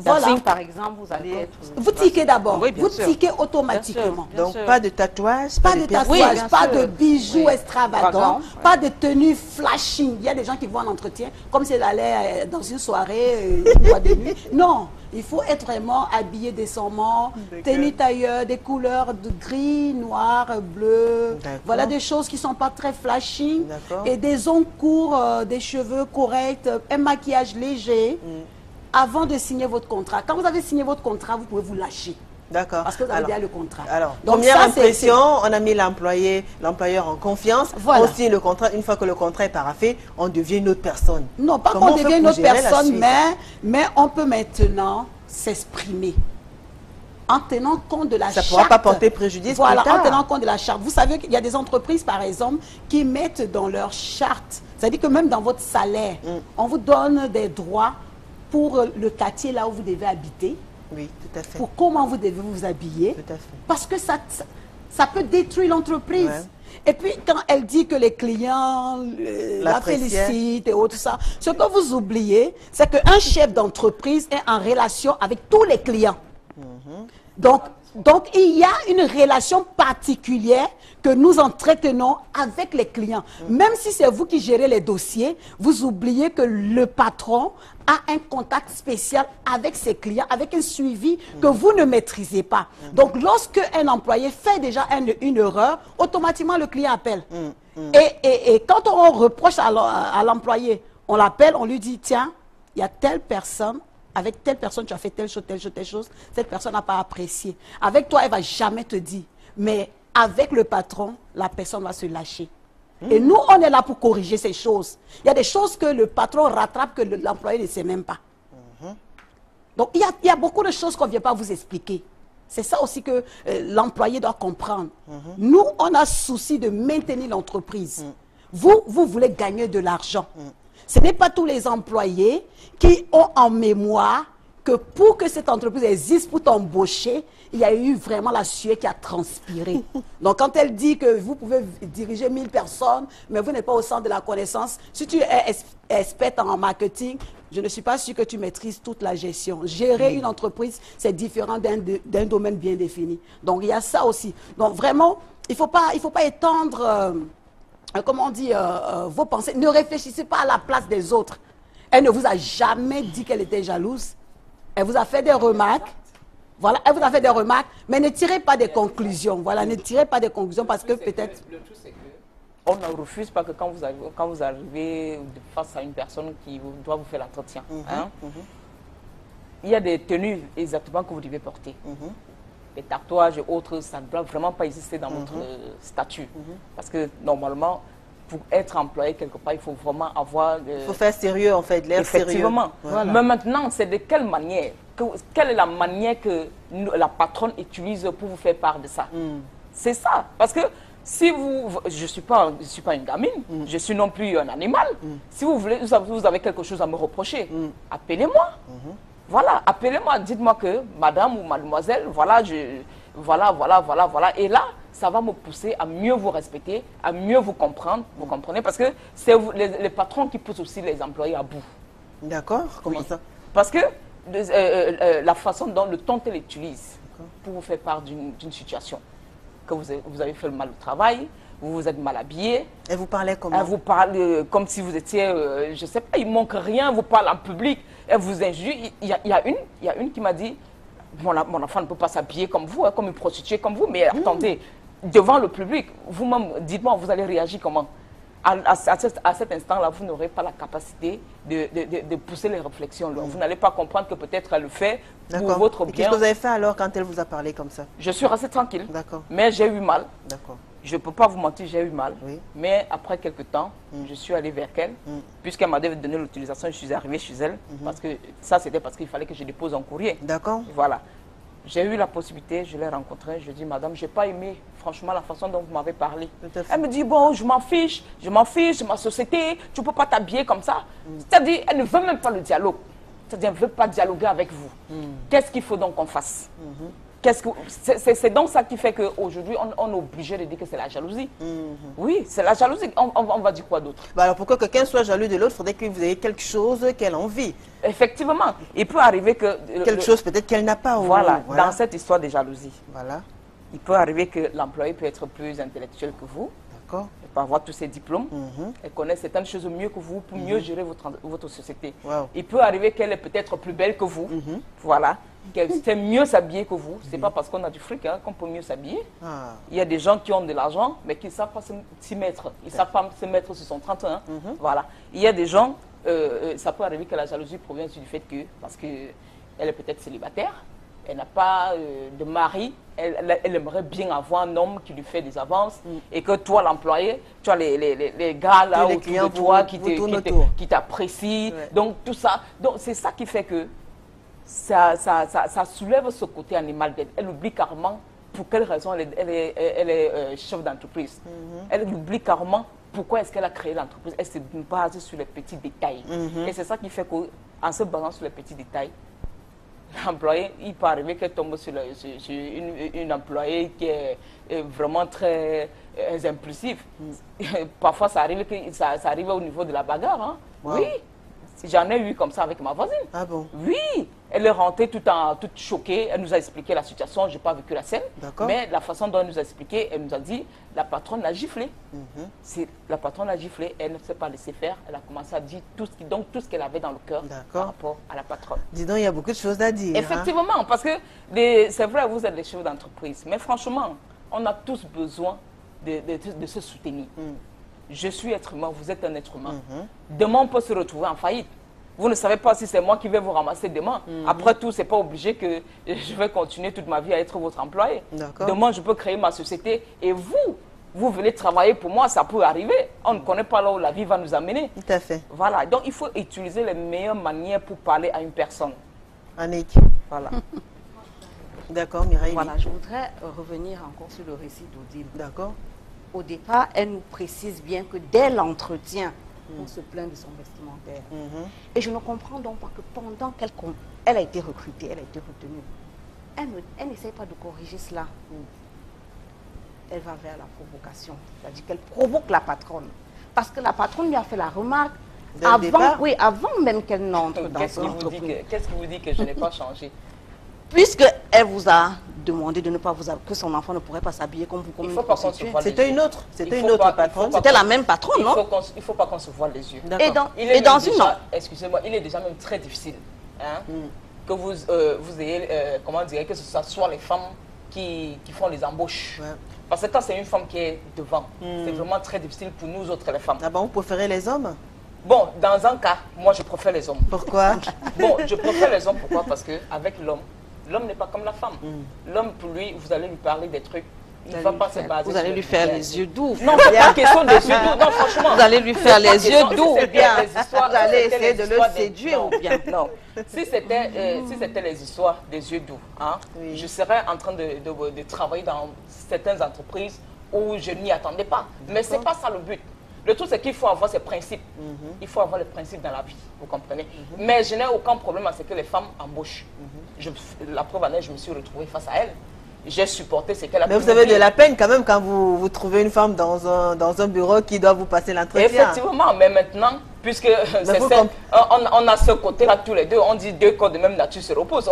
Voilà. signe, par exemple, vous allez être... Vous tiquez d'abord, Oui, bien vous sûr. tiquez automatiquement. Bien Donc, sûr. pas de tatouage, Pas de piercings. Oui, tatouage, bien pas sûr. de bijoux Oui. extravagants, Extravagants, pas de tenue flashing. Il y a des gens qui vont en entretien comme s'ils allaient dans une soirée, une boîte de nuit. Non, il faut être vraiment habillé décemment, tenue tailleur, des couleurs de gris, noir, bleu. D'accord. Voilà des choses qui ne sont pas très flashing. D'accord. Et des ongles courts, des cheveux corrects, un maquillage léger. Avant de signer votre contrat. Quand vous avez signé votre contrat, vous pouvez vous lâcher. D'accord. Parce que vous avez déjà le contrat. Alors, Donc première ça, impression, on a mis l'employeur en confiance. Voilà. On signe le contrat. Une fois que le contrat est paraphé, on devient une autre personne. Non, pas Comment qu'on on fait devienne une pour autre gérer la personne, suite? mais on peut maintenant s'exprimer en tenant compte de la Ça charte. pourra pas porter préjudice Voilà, plus tard. en tenant compte de la charte. Vous savez qu'il y a des entreprises, par exemple, qui mettent dans leur charte, c'est-à-dire que même dans votre salaire, on vous donne des droits pour le quartier là où vous devez habiter, Oui, tout à fait. pour comment vous devez vous habiller, Tout à fait. parce que ça peut détruire l'entreprise. Ouais. Et puis, quand elle dit que les clients la L'appréciaient. félicitent et autres ça, ce que vous oubliez, c'est qu'un chef d'entreprise est en relation avec tous les clients. Donc, il y a une relation particulière que nous entretenons avec les clients. Même si c'est vous qui gérez les dossiers, vous oubliez que le patron a un contact spécial avec ses clients, avec un suivi que vous ne maîtrisez pas. Donc, lorsque un employé fait déjà une erreur, automatiquement le client appelle. Et quand on reproche à l'employé, on l'appelle, on lui dit, tiens, il y a telle personne, avec telle personne, tu as fait telle chose, telle chose, telle chose. Cette personne n'a pas apprécié. Avec toi, elle ne va jamais te dire. Mais avec le patron, la personne va se lâcher. Et nous, on est là pour corriger ces choses. Il y a des choses que le patron rattrape que l'employé ne sait même pas. Donc, il y a beaucoup de choses qu'on ne vient pas vous expliquer. C'est ça aussi que l'employé doit comprendre. Nous, on a souci de maintenir l'entreprise. Vous voulez gagner de l'argent. Ce n'est pas tous les employés qui ont en mémoire que pour que cette entreprise existe, pour t'embaucher, il y a eu vraiment la sueur qui a transpiré. Donc, quand elle dit que vous pouvez diriger 1000 personnes, mais vous n'êtes pas au centre de la connaissance, si tu es experte en marketing, je ne suis pas sûre que tu maîtrises toute la gestion. Gérer une entreprise, c'est différent d'un domaine bien défini. Donc, il y a ça aussi. Donc, vraiment, il faut pas étendre... comment on dit, vos pensées. Ne réfléchissez pas à la place des autres. Elle ne vous a jamais dit qu'elle était jalouse. Elle vous a fait des remarques. Voilà, elle vous a fait des remarques, mais ne tirez pas des conclusions. Voilà, ne tirez pas des conclusions parce que peut-être... Le truc, c'est que on ne refuse pas que quand vous arrivez face à une personne qui doit vous faire l'entretien, il y a des tenues exactement que vous devez porter. Les tatouages et autres, ça ne doit vraiment pas exister dans votre statut. Parce que normalement, pour être employé quelque part, il faut vraiment avoir... Il faut faire sérieux, en fait, l'air sérieux. Effectivement. Voilà. Mais maintenant, c'est de quelle manière quelle est la manière que la patronne utilise pour vous faire part de ça? C'est ça. Parce que si je ne suis pas une gamine, je suis non plus un animal. Si vous voulez, vous avez quelque chose à me reprocher, appelez-moi. Voilà, appelez-moi, dites-moi que madame ou mademoiselle, voilà. Et là, ça va me pousser à mieux vous respecter, à mieux vous comprendre. Vous comprenez? Parce que c'est les patrons qui poussent aussi les employés à bout. D'accord. Comment ça? Parce que la façon dont le ton qu'elle utilise pour vous faire part d'une situation, que vous avez fait le mal au travail, vous vous êtes mal habillé. Elle vous parlait comment? Elle vous parle comme si vous étiez, je ne sais pas, il manque rien, vous parle en public, elle vous injure. Il y a une qui m'a dit, mon enfant ne peut pas s'habiller comme vous, comme une prostituée comme vous, mais attendez, devant le public, vous-même, dites-moi, vous allez réagir comment? À cet instant-là, vous n'aurez pas la capacité de pousser les réflexions. Vous n'allez pas comprendre que peut-être elle le fait pour votre bien. Qu'est-ce que vous avez fait alors quand elle vous a parlé comme ça? Je suis restée tranquille. D'accord. Mais j'ai eu mal. D'accord. Je ne peux pas vous mentir, j'ai eu mal. Oui. Mais après quelques temps, je suis allée vers elle. Puisqu'elle m'avait donné l'utilisation, je suis arrivée chez elle. Parce que ça, c'était parce qu'il fallait que je dépose un courrier. D'accord. Voilà. J'ai eu la possibilité, je l'ai rencontrée, je dis, madame, je n'ai pas aimé, franchement, la façon dont vous m'avez parlé. Elle me dit, bon, je m'en fiche, c'est ma société, tu ne peux pas t'habiller comme ça. C'est-à-dire, elle ne veut même pas le dialogue. C'est-à-dire, elle ne veut pas dialoguer avec vous. Qu'est-ce qu'il faut donc qu'on fasse? c'est donc ça qui fait qu'aujourd'hui, on est obligé de dire que c'est la jalousie. Oui, c'est la jalousie. On va dire quoi d'autre? Bah alors, pour que quelqu'un soit jaloux de l'autre, il faudrait que vous ayez quelque chose qu'elle envie. Effectivement, il peut arriver que... Quelque chose peut-être qu'elle n'a pas. Voilà, dans cette histoire de jalousie. Voilà. Il peut arriver que l'employé peut être plus intellectuel que vous. D'accord. Elle peut avoir tous ses diplômes. Elle connaît certaines choses mieux que vous pour mieux gérer votre société. Wow. Il peut arriver qu'elle est peut-être plus belle que vous. Voilà. Qu'elle sait mieux s'habiller que vous. Ce n'est pas parce qu'on a du fric qu'on peut mieux s'habiller. Ah. Il y a des gens qui ont de l'argent, mais qui ne savent pas s'y mettre. Ils ne savent pas se mettre sur son 31. Voilà. Il y a des gens, ça peut arriver que la jalousie provient du fait que, parce qu'elle est peut-être célibataire, elle n'a pas de mari, elle aimerait bien avoir un homme qui lui fait des avances et que toi, l'employé, tu as les gars là autour de toi qui t'apprécient. Ouais. Donc, tout ça. Donc, c'est ça qui fait que ça soulève ce côté animal d'elle. Elle oublie carrément pour quelle raison elle est chef d'entreprise. Elle oublie carrément pourquoi est-ce qu'elle a créé l'entreprise. Elle se base sur les petits détails. Et c'est ça qui fait qu'en se basant sur les petits détails, l'employé, il peut arriver qu'elle tombe sur une employée qui est vraiment très impulsive. Parfois, ça arrive au niveau de la bagarre. Hein. Wow. Oui. J'en ai eu comme ça avec ma voisine. Ah bon? Oui, elle est rentrée toute choquée. Elle nous a expliqué la situation. Je n'ai pas vécu la scène. Mais la façon dont elle nous a expliqué, elle nous a dit, la patronne l'a giflée. La patronne l'a giflée. Elle ne s'est pas laissée faire. Elle a commencé à dire tout ce qu'elle avait dans le cœur par rapport à la patronne. Dis donc, il y a beaucoup de choses à dire. Effectivement, parce que c'est vrai, vous êtes des chefs d'entreprise. Mais franchement, on a tous besoin de se soutenir. Je suis être humain, vous êtes un être humain. Demain, on peut se retrouver en faillite. Vous ne savez pas si c'est moi qui vais vous ramasser demain. Après tout, ce n'est pas obligé que je vais continuer toute ma vie à être votre employé. Demain, je peux créer ma société et vous venez travailler pour moi, ça peut arriver. On ne connaît pas là où la vie va nous amener. Tout à fait. Voilà, donc il faut utiliser les meilleures manières pour parler à une personne. Annick. Voilà. D'accord, Mireille. Voilà, je voudrais revenir encore sur le récit d'Odile. D'accord. Au départ, elle nous précise bien que dès l'entretien, on se plaint de son vestimentaire. Et je ne comprends donc pas que pendant qu'elle a été recrutée, elle a été retenue, elle n'essaie pas de corriger cela. Elle va vers la provocation, c'est-à-dire qu'elle provoque la patronne. Parce que la patronne lui a fait la remarque avant même qu'elle n'entre dans son entreprise. Qu'est-ce qui vous dit que je n'ai pas changé? Puisqu'elle vous a demandé de ne pas que son enfant ne pourrait pas s'habiller comme vous, comme il faut pas qu'on se voile. C'était une autre patronne. C'était la même patronne, non? Il ne faut pas qu'on se voile les yeux. Et dans une autre. Excusez-moi, il est déjà même très difficile que vous ayez, comment dire, que ce soit les femmes qui font les embauches. Parce que quand c'est une femme qui est devant, c'est vraiment très difficile pour nous autres les femmes. Ah bon, vous préférez les hommes? Bon, dans un cas, moi je préfère les hommes. Pourquoi? Bon, je préfère les hommes, pourquoi? Parce qu'avec l'homme n'est pas comme la femme. L'homme, pour lui, vous allez lui parler des trucs. Il ne va pas se baser. Vous allez lui faire les yeux doux. Non, c'est pas question des yeux doux. Non, franchement. Vous allez lui faire les yeux doux ou bien vous allez essayer de le séduire ou bien. Non. Si c'était les histoires des yeux doux, hein, je serais en train de travailler dans certaines entreprises où je n'y attendais pas. Mais ce n'est pas ça le but. Le truc, c'est qu'il faut avoir ses principes. Il faut avoir les principes dans la vie, vous comprenez. Mais je n'ai aucun problème à ce que les femmes embauchent. La preuve en est, je me suis retrouvée face à elle. J'ai supporté ce qu'elle a fait. Mais vous avez de la peine quand même quand vous trouvez une femme dans un bureau qui doit vous passer l'entretien. Effectivement, mais maintenant, puisque on a ce côté-là tous les deux, on dit deux corps de même nature se reposent.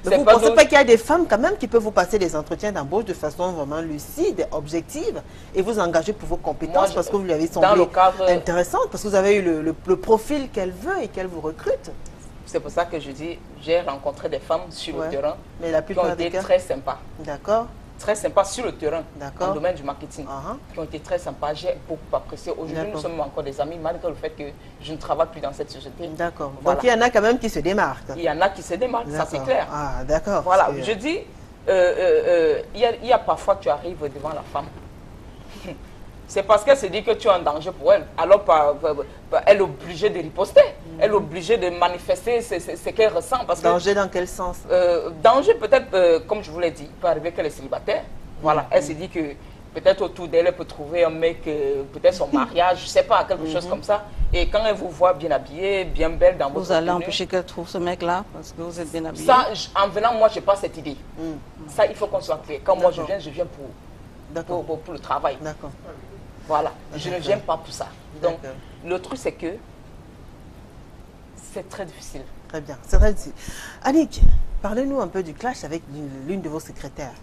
Mais vous ne pensez pas qu'il y a des femmes quand même qui peuvent vous passer des entretiens d'embauche de façon vraiment lucide, objective, et vous engager pour vos compétences parce que vous lui avez semblé intéressante, parce que vous avez eu le profil qu'elle veut et qu'elle vous recrute. C'est pour ça que je dis, j'ai rencontré des femmes sur le terrain qui ont été très sympas. D'accord. Très sympas sur le terrain, dans le domaine du marketing, qui ont été très sympas. J'ai beaucoup apprécié. Aujourd'hui, nous sommes encore des amis, malgré le fait que je ne travaille plus dans cette société. D'accord. Voilà. Donc, il y en a quand même qui se démarquent. Il y en a qui se démarquent, ça c'est clair. Ah, d'accord. Voilà, je dis, il y a parfois, tu arrives devant la femme. C'est parce qu'elle se dit que tu es un danger pour elle. Alors, elle est obligée de riposter. Elle est obligée de manifester ce qu'elle ressent. Parce danger dans quel sens? Danger, peut-être, comme je vous l'ai dit, il peut arriver qu'elle est célibataire. Voilà, elle se dit que peut-être autour d'elle, elle peut trouver un mec, peut-être son mariage, je ne sais pas, quelque chose comme ça. Et quand elle vous voit bien habillée, bien belle dans votre Vous allez tenue, empêcher qu'elle trouve ce mec-là parce que vous êtes bien habillé. ça, en venant, moi, je n'ai pas cette idée. Ça, il faut qu'on soit clair. Quand moi je viens pour le travail. D'accord. Voilà, je ne viens pas pour ça. Donc, D'accord. le truc, c'est que c'est très difficile. Très bien, c'est très difficile. Annick, parlez-nous un peu du clash avec l'une de vos secrétaires.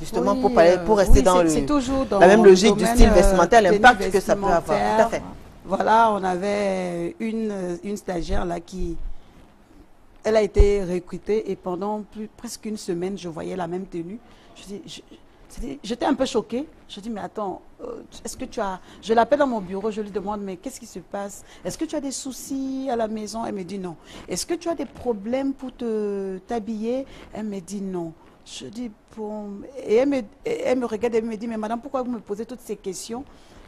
Justement, Oui, pour rester oui, dans c'est toujours dans la même le logique du domaine, style vestimentaire, tenue l'impact que ça peut avoir. Tout à vestimentaire. fait. Voilà, on avait une stagiaire là qui... Elle a été recrutée et pendant presque une semaine, je voyais la même tenue. J'étais un peu choquée. Je dis, mais attends, est-ce que tu as... Je l'appelle dans mon bureau, je lui demande, mais qu'est-ce qui se passe? Est-ce que tu as des soucis à la maison? Elle me dit non. Est-ce que tu as des problèmes pour t'habiller? Elle me dit non. Je dis, bon... Et elle me regarde et elle me dit, mais madame, pourquoi vous me posez toutes ces questions?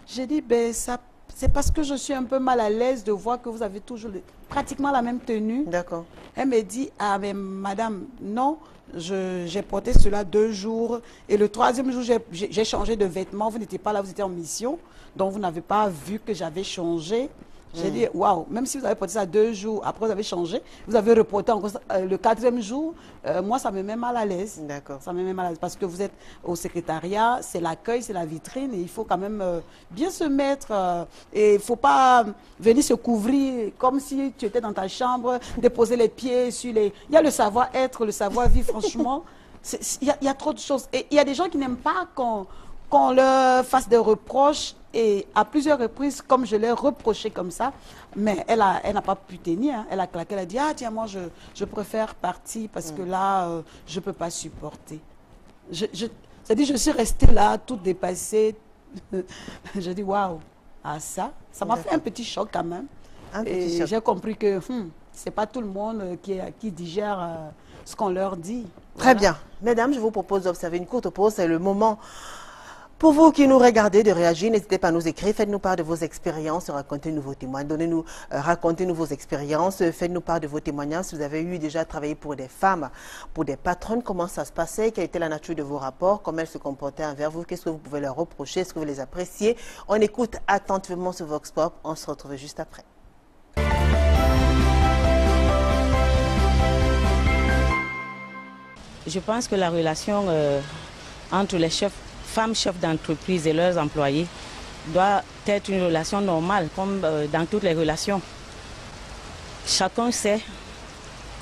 J'ai dit, ben ça... C'est parce que je suis un peu mal à l'aise de voir que vous avez toujours pratiquement la même tenue. D'accord. Elle me dit, ah mais madame, non, j'ai porté cela 2 jours et le 3e jour, j'ai changé de vêtements. Vous n'étiez pas là, vous étiez en mission, donc vous n'avez pas vu que j'avais changé. J'ai dit, waouh, même si vous avez porté ça 2 jours, après vous avez changé, vous avez reporté encore le 4e jour, moi ça me met mal à l'aise. D'accord. Ça me met mal à l'aise parce que vous êtes au secrétariat, c'est l'accueil, c'est la vitrine et il faut quand même bien se mettre et il ne faut pas venir se couvrir comme si tu étais dans ta chambre, déposer les pieds sur les... Il y a le savoir-être, le savoir-vivre, franchement, il y a trop de choses. Et il y a des gens qui n'aiment pas qu'on leur fasse des reproches. Et à plusieurs reprises, comme je l'ai reproché comme ça, mais elle n'a pas pu tenir. Hein. Elle a claqué, elle a dit, ah tiens, moi je préfère partir parce que là, je ne peux pas supporter. C'est-à-dire, je suis restée là, toute dépassée. Je dis, waouh, ah ça m'a fait un petit choc quand même. Et j'ai compris que ce n'est pas tout le monde qui digère ce qu'on leur dit. Très bien. Mesdames, je vous propose d'observer une courte pause. C'est le moment... Pour vous qui nous regardez, de réagir, n'hésitez pas à nous écrire, faites-nous part de vos expériences, racontez-nous vos témoignages, racontez-nous vos expériences, faites-nous part de vos témoignages. Si vous avez eu déjà travaillé pour des femmes, pour des patronnes, comment ça se passait, quelle était la nature de vos rapports, comment elles se comportaient envers vous, qu'est-ce que vous pouvez leur reprocher, est-ce que vous les appréciez. On écoute attentivement ce Vox Pop, on se retrouve juste après. Je pense que la relation entre les femmes chefs d'entreprise et leurs employés doit être une relation normale, comme dans toutes les relations. Chacun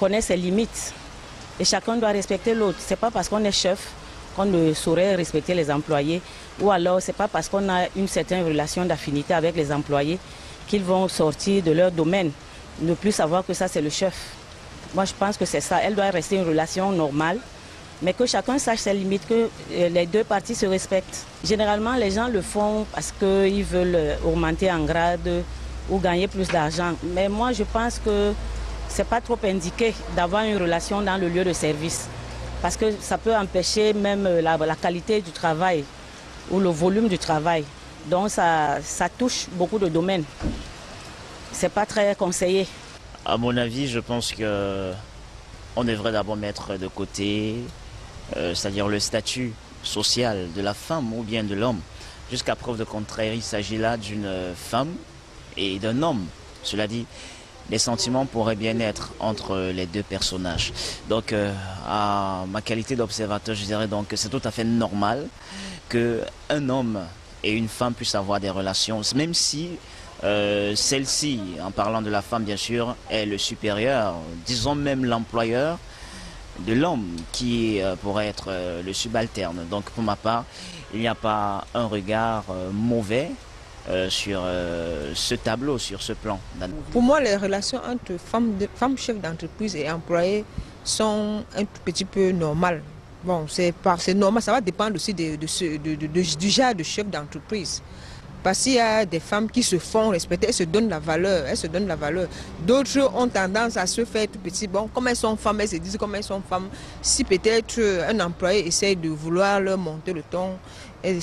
connaît ses limites et chacun doit respecter l'autre. Ce n'est pas parce qu'on est chef qu'on ne saurait respecter les employés ou alors ce n'est pas parce qu'on a une certaine relation d'affinité avec les employés qu'ils vont sortir de leur domaine, ne plus savoir que ça c'est le chef. Moi je pense que c'est ça, elle doit rester une relation normale. Mais que chacun sache ses limites, que les deux parties se respectent. Généralement, les gens le font parce qu'ils veulent augmenter en grade ou gagner plus d'argent. Mais moi, je pense que ce n'est pas trop indiqué d'avoir une relation dans le lieu de service. Parce que ça peut empêcher même la qualité du travail ou le volume du travail. Donc ça touche beaucoup de domaines. Ce n'est pas très conseillé. À mon avis, je pense qu'on devrait d'abord mettre de côté... c'est-à-dire le statut social de la femme ou bien de l'homme. Jusqu'à preuve de contraire, il s'agit là d'une femme et d'un homme. Cela dit, les sentiments pourraient bien être entre les deux personnages. Donc, à ma qualité d'observateur, je dirais donc que c'est tout à fait normal qu'un homme et une femme puissent avoir des relations, même si celle-ci, en parlant de la femme bien sûr, est le supérieur, disons même l'employeur, de l'homme qui pourrait être le subalterne. Donc pour ma part, il n'y a pas un regard mauvais sur ce tableau, sur ce plan. Pour moi, les relations entre femmes chefs d'entreprise et employés sont un tout petit peu normales. Bon, c'est normal, ça va dépendre aussi du genre de chef d'entreprise. Parce qu'il y a des femmes qui se font respecter, elles se donnent la valeur, D'autres ont tendance à se faire tout petit. Bon, comme elles sont femmes, elles se disent comme elles sont femmes. Si peut-être un employé essaie de vouloir leur monter le ton, elles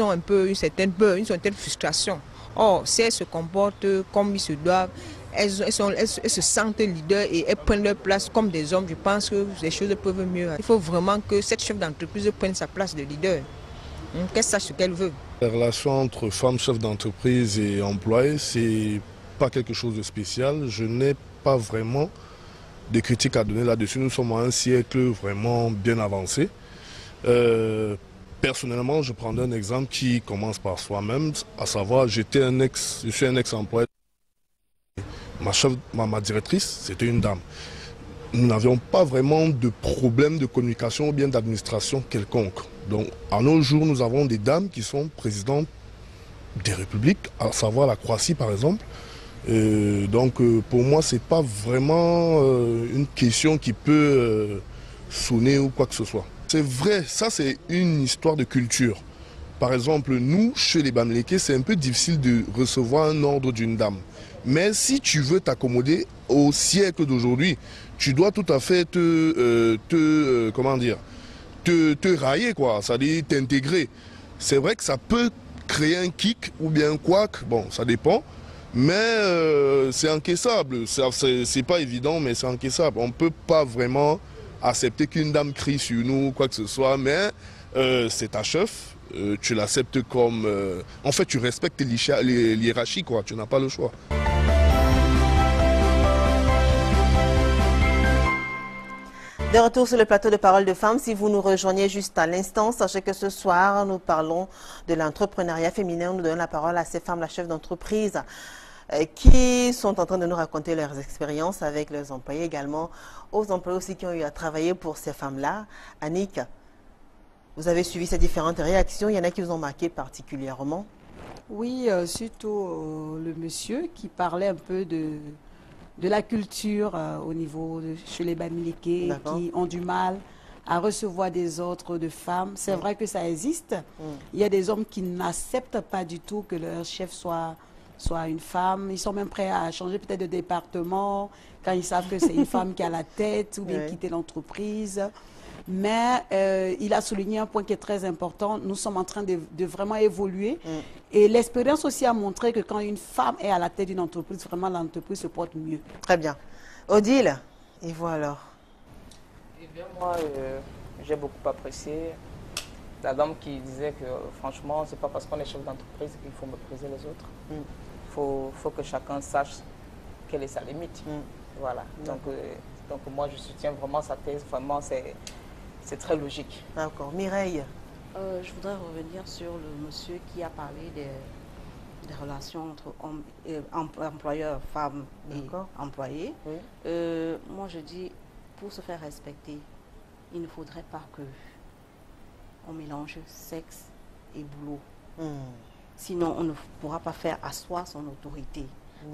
ont un peu une certaine peur, une certaine frustration. Or, si elles se comportent comme ils se doivent, elles se sentent leaders et elles prennent leur place comme des hommes. Je pense que les choses peuvent mieux. Il faut vraiment que cette chef d'entreprise prenne sa place de leader. qu'elle sache ce qu'elle veut. La relation entre femmes chefs d'entreprise et employés, c'est pas quelque chose de spécial. Je n'ai pas vraiment de critiques à donner là-dessus. Nous sommes à un siècle vraiment bien avancé. Personnellement, je prendrai un exemple qui commence par soi-même, à savoir, je suis un ex-employé. Ma directrice, c'était une dame. Nous n'avions pas vraiment de problème de communication ou bien d'administration quelconque. Donc, à nos jours, nous avons des dames qui sont présidentes des républiques, à savoir la Croatie par exemple. Pour moi, ce n'est pas vraiment une question qui peut sonner ou quoi que ce soit. C'est vrai, ça c'est une histoire de culture. Par exemple, nous, chez les Bamileke, c'est un peu difficile de recevoir un ordre d'une dame. Mais si tu veux t'accommoder au siècle d'aujourd'hui, tu dois tout à fait te railler, quoi, c'est-à-dire t'intégrer. C'est vrai que ça peut créer un kick ou bien un couac, bon, ça dépend, mais c'est encaissable. C'est pas évident, mais c'est encaissable. On ne peut pas vraiment accepter qu'une dame crie sur nous ou quoi que ce soit, mais c'est ta chef, tu l'acceptes comme... en fait, tu respectes les hiérarchies, quoi, tu n'as pas le choix. De retour sur le plateau de Parole de Femmes, si vous nous rejoignez juste à l'instant, sachez que ce soir, nous parlons de l'entrepreneuriat féminin. Nous donnons la parole à ces femmes, la chef d'entreprise, qui sont en train de nous raconter leurs expériences avec leurs employés, également aux employés aussi qui ont eu à travailler pour ces femmes-là. Annick, vous avez suivi ces différentes réactions. Il y en a qui vous ont marqué particulièrement. Oui, surtout le monsieur qui parlait un peu de la culture au niveau chez les Bamileke qui ont du mal à recevoir des ordres de femmes. C'est vrai que ça existe. Il y a des hommes qui n'acceptent pas du tout que leur chef soit une femme. Ils sont même prêts à changer peut-être de département quand ils savent que c'est une femme qui a la tête ou bien quitter l'entreprise. Mais il a souligné un point qui est très important. Nous sommes en train de vraiment évoluer. Et l'expérience aussi a montré que quand une femme est à la tête d'une entreprise, vraiment l'entreprise se porte mieux. Très bien. Odile, et vous alors? Eh bien, moi, j'ai beaucoup apprécié la dame qui disait que franchement, c'est pas parce qu'on est chef d'entreprise qu'il faut mépriser les autres. Il faut que chacun sache quelle est sa limite. Voilà. Donc moi, je soutiens vraiment sa thèse. Vraiment, c'est très logique. D'accord. Mireille? Je voudrais revenir sur le monsieur qui a parlé des relations entre employeurs, femmes et employés. Moi, je dis, pour se faire respecter, il ne faudrait pas que on mélange sexe et boulot. Sinon, on ne pourra pas faire asseoir son autorité.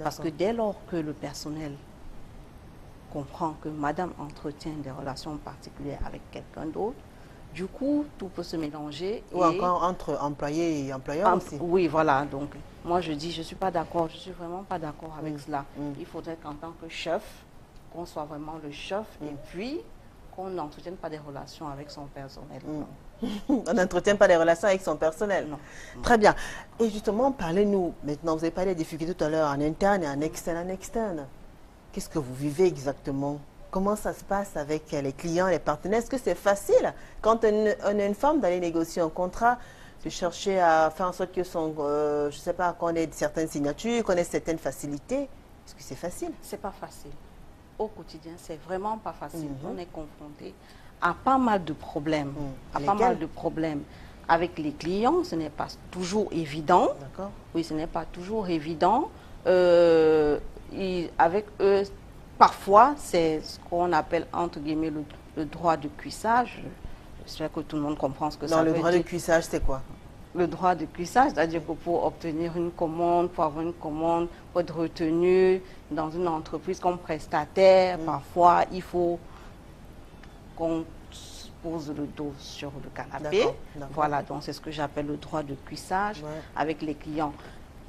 Parce que dès lors que le personnel comprend que madame entretient des relations particulières avec quelqu'un d'autre, du coup, tout peut se mélanger. Ou encore entre employés et employeurs aussi. Oui, voilà. Donc, moi, je dis, je ne suis pas d'accord. Je ne suis vraiment pas d'accord avec cela. Il faudrait qu'en tant que chef, qu'on soit vraiment le chef et puis qu'on n'entretienne pas des relations avec son personnel. On n'entretient pas des relations avec son personnel. Non. Très bien. Et justement, parlez-nous maintenant. Vous avez parlé des difficultés tout à l'heure en interne et en externe. Qu'est-ce que vous vivez exactement? Comment ça se passe avec les clients, les partenaires? Est-ce que c'est facile quand on est une femme d'aller négocier un contrat, de chercher à faire en sorte que je ne sais pas, qu'on ait certaines signatures, qu'on ait certaines facilités? Est-ce que c'est facile? C'est pas facile. Au quotidien, c'est vraiment pas facile. On est confronté à pas mal de problèmes. Avec les clients, ce n'est pas toujours évident. D'accord. Oui, ce n'est pas toujours évident. Avec eux, parfois, c'est ce qu'on appelle, entre guillemets, le droit de cuissage. J'espère que tout le monde comprend ce que ça veut dire. Le droit de cuissage, c'est quoi? Le droit de cuissage, c'est-à-dire que pour obtenir une commande, pour avoir une commande, pour être retenu dans une entreprise comme prestataire, parfois, il faut qu'on pose le dos sur le canapé. Voilà, donc c'est ce que j'appelle le droit de cuissage avec les clients.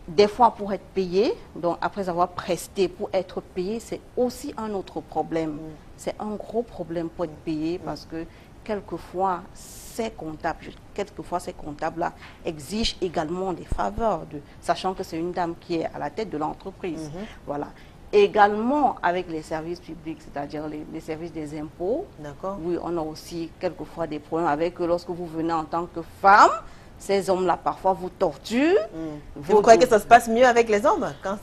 Des fois, pour être payé, donc après avoir presté pour être payé, c'est aussi un autre problème. C'est un gros problème pour être payé parce que quelquefois, ces comptables-là exigent également des faveurs, sachant que c'est une dame qui est à la tête de l'entreprise. Voilà. Également avec les services publics, c'est-à-dire les services des impôts. D'accord. Oui, on a aussi quelquefois des problèmes avec eux lorsque vous venez en tant que femme. ces hommes-là parfois vous torturent. Vous croyez que ça se passe mieux avec les hommes quand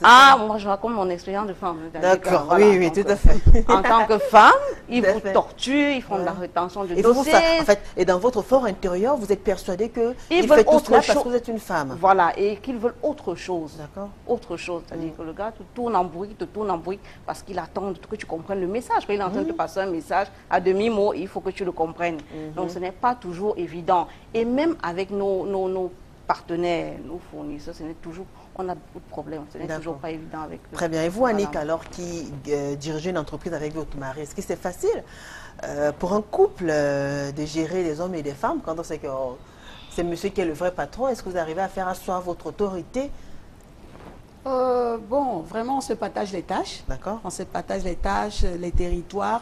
moi je raconte mon expérience de femme. D'accord, voilà, oui, tout à fait. En tant que femme, ils vous torturent, ils font de la rétention de dossiers. En fait, et dans votre fort intérieur, vous êtes persuadé que ils veulent tout cela autre parce que vous êtes une femme. Voilà, et qu'ils veulent autre chose. D'accord. Autre chose, c'est-à-dire que le gars te tourne en bruit, parce qu'il attend que tu comprennes le message. Il est en train de te passer un message à demi-mot, il faut que tu le comprennes. Donc ce n'est pas toujours évident. Et même avec nos partenaires, nos fournisseurs, on a beaucoup de problèmes. Ce n'est toujours pas évident avec eux. Très bien. Et vous, Annick, alors qui dirigez une entreprise avec votre mari, est-ce que c'est facile pour un couple de gérer des hommes et des femmes quand on sait que c'est monsieur qui est le vrai patron? Est-ce que vous arrivez à faire asseoir votre autorité? Bon, vraiment, on se partage les tâches. D'accord. On se partage les tâches, les territoires.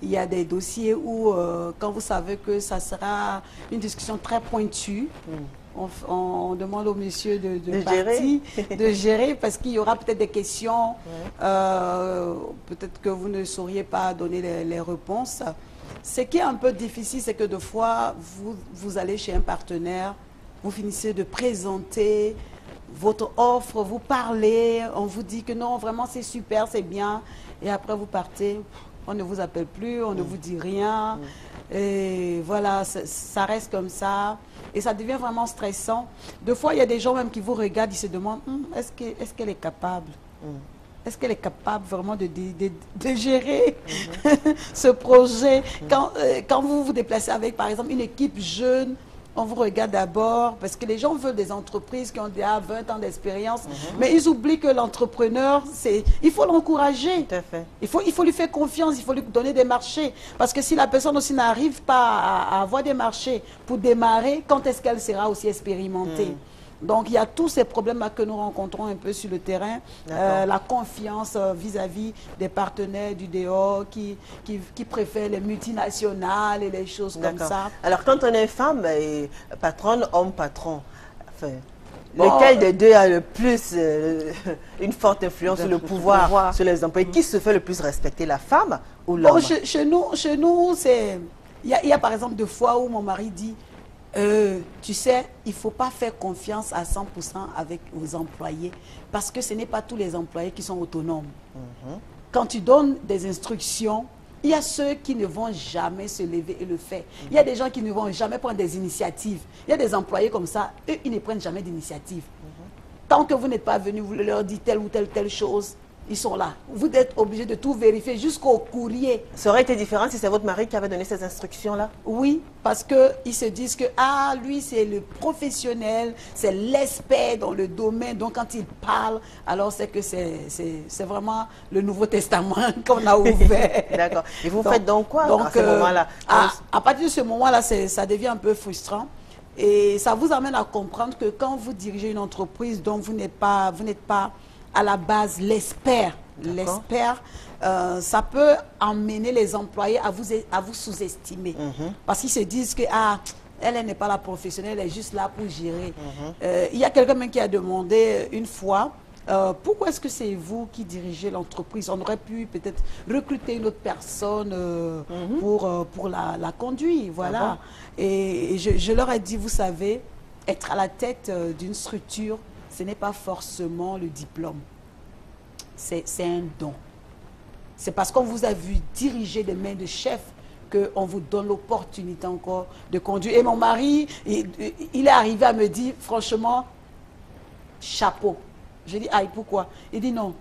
Il y a des dossiers où, quand vous savez que ça sera une discussion très pointue, on demande au monsieur de partie, de gérer, parce qu'il y aura peut-être des questions, peut-être que vous ne sauriez pas donner les réponses. Ce qui est un peu difficile, c'est que des fois, vous allez chez un partenaire, vous finissez de présenter votre offre, vous parlez, on vous dit que non, vraiment c'est super, c'est bien, et après vous partez, on ne vous appelle plus, on ne vous dit rien, et voilà, ça reste comme ça, et ça devient vraiment stressant. Des fois, il y a des gens même qui vous regardent, ils se demandent, est-ce qu'elle est capable Est-ce qu'elle est capable vraiment de gérer ce projet? Quand vous vous déplacez avec, par exemple, une équipe jeune, on vous regarde d'abord, parce que les gens veulent des entreprises qui ont déjà 20 ans d'expérience, mais ils oublient que l'entrepreneur, il faut l'encourager. Tout à fait. Il faut lui faire confiance, il faut lui donner des marchés. Parce que si la personne aussi n'arrive pas à avoir des marchés pour démarrer, quand est-ce qu'elle sera aussi expérimentée? Donc, il y a tous ces problèmes-là que nous rencontrons un peu sur le terrain. La confiance vis-à-vis des partenaires du dehors qui préfèrent les multinationales et les choses comme ça. Alors, quand on est femme et patronne, homme patron, enfin, lequel des deux a le plus une forte influence sur le pouvoir sur les employés? Qui se fait le plus respecter, la femme ou l'homme? Chez nous, il y a par exemple des fois où mon mari dit tu sais, il ne faut pas faire confiance à 100% avec vos employés parce que ce n'est pas tous les employés qui sont autonomes. Quand tu donnes des instructions, il y a ceux qui ne vont jamais se lever et le faire. Il y a des gens qui ne vont jamais prendre des initiatives. Il y a des employés comme ça, eux, ils ne prennent jamais d'initiative. Tant que vous n'êtes pas venu, vous leur dites telle ou telle chose, ils sont là. Vous êtes obligé de tout vérifier jusqu'au courrier. Ça aurait été différent si c'est votre mari qui avait donné ces instructions-là? Oui, parce qu'ils se disent que lui, c'est le professionnel, c'est l'expert dans le domaine. Donc, quand il parle, alors c'est que c'est vraiment le Nouveau Testament qu'on a ouvert. D'accord. Et vous faites donc quoi à ce moment-là? À partir de ce moment-là, ça devient un peu frustrant. Et ça vous amène à comprendre que quand vous dirigez une entreprise dont vous n'êtes pas à la base l'expert, ça peut emmener les employés à vous sous-estimer. Parce qu'ils se disent que elle n'est pas la professionnelle, elle est juste là pour gérer. Il y a quelqu'un même qui a demandé une fois, pourquoi est-ce que c'est vous qui dirigez l'entreprise? On aurait pu peut-être recruter une autre personne pour la conduire. Voilà. Et je leur ai dit, vous savez, être à la tête d'une structure, ce n'est pas forcément le diplôme. C'est un don. C'est parce qu'on vous a vu diriger des mains de chef qu'on vous donne l'opportunité encore de conduire. Et mon mari, il est arrivé à me dire, franchement, chapeau. Je dis, pourquoi? Il dit, non,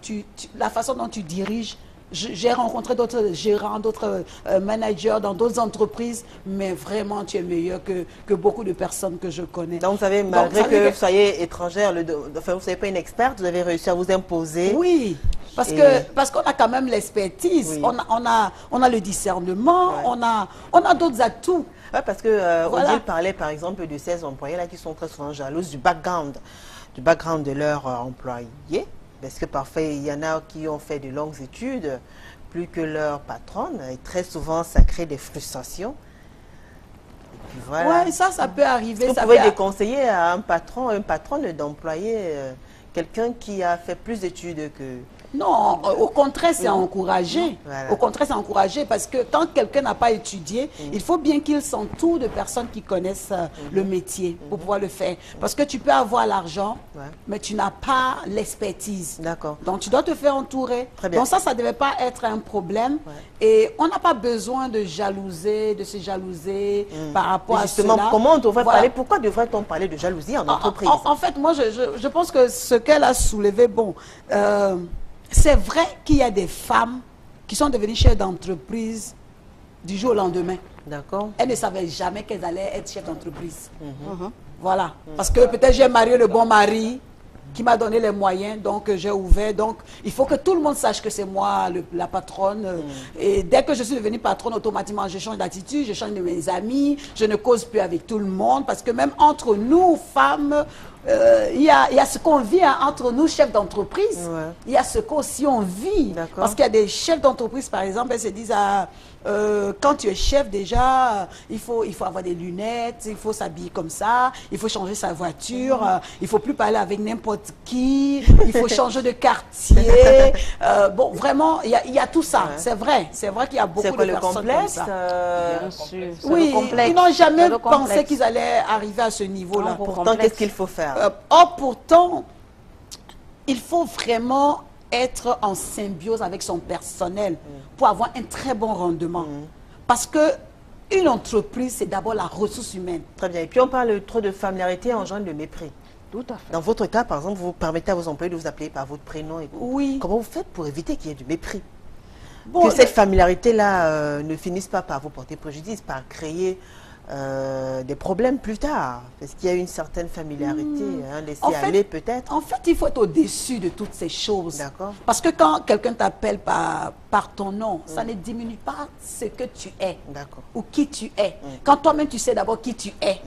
la façon dont tu diriges, j'ai rencontré d'autres gérants, d'autres managers dans d'autres entreprises, mais vraiment, tu es meilleur que beaucoup de personnes que je connais. Donc, vous savez, malgré que vous soyez étrangère, enfin, vous ne soyez pas une experte, vous avez réussi à vous imposer. Oui, parce qu'on a quand même l'expertise, on a le discernement, on a d'autres atouts. Oui, parce que Odile parlait, par exemple, de ces employés-là qui sont très souvent jalouses du background de leurs employés. Parce que parfois, il y en a qui ont fait de longues études, plus que leur patronne, et très souvent, ça crée des frustrations. Et puis voilà. Oui, ça peut arriver. Vous pouvez déconseiller à un patron d'employer quelqu'un qui a fait plus d'études Non, au contraire, c'est encouragé. Voilà. Au contraire, c'est encouragé parce que quand quelqu'un n'a pas étudié, il faut bien qu'il s'entoure de personnes qui connaissent le métier pour pouvoir le faire. Parce que tu peux avoir l'argent, mais tu n'as pas l'expertise. D'accord. Donc, tu dois te faire entourer. Très bien. Donc, ça ne devait pas être un problème. Et on n'a pas besoin de jalouser, de se jalouser par rapport Et à justement, cela. comment on devrait Voilà. parler? Pourquoi devrait-on parler de jalousie en entreprise? En fait, moi, je pense que ce qu'elle a soulevé, bon, c'est vrai qu'il y a des femmes qui sont devenues chefs d'entreprise du jour au lendemain. D'accord. Elles ne savaient jamais qu'elles allaient être chefs d'entreprise. Voilà. Parce que peut-être j'ai marié le bon mari qui m'a donné les moyens, donc j'ai ouvert. Donc, il faut que tout le monde sache que c'est moi la patronne. Et dès que je suis devenue patronne, automatiquement, je change d'attitude, je change de mes amis, je ne cause plus avec tout le monde. Parce que même entre nous, femmes, il y a ce qu'on vit entre nous, chefs d'entreprise. Il y a ce qu'aussi on vit. Parce qu'il y a des chefs d'entreprise, par exemple, elles se disent... quand tu es chef déjà, il faut avoir des lunettes, il faut s'habiller comme ça, il faut changer sa voiture, il faut plus parler avec n'importe qui, il faut changer de quartier. Bon, vraiment, il y a tout ça. C'est vrai qu'il y a beaucoup de personnes comme ça. Bien sûr. Oui, ils n'ont jamais pensé qu'ils allaient arriver à ce niveau-là. Pourtant, qu'est-ce qu'il faut faire? Pourtant, il faut vraiment être en symbiose avec son personnel pour avoir un très bon rendement. Parce que une entreprise, c'est d'abord la ressource humaine. Très bien. Et puis on parle trop de familiarité engendre le mépris. Tout à fait. Dans votre cas, par exemple, vous permettez à vos employés de vous appeler par votre prénom. Et oui. Comment vous faites pour éviter qu'il y ait du mépris? Bon, que cette familiarité-là ne finisse pas par vous porter préjudice, par créer des problèmes plus tard. Parce qu'il y a une certaine familiarité, laisser aller peut-être. En fait, il faut être au-dessus de toutes ces choses. D'accord. Parce que quand quelqu'un t'appelle par ton nom, ça ne diminue pas ce que tu es. D'accord. Ou qui tu es. Quand toi-même tu sais d'abord qui tu es.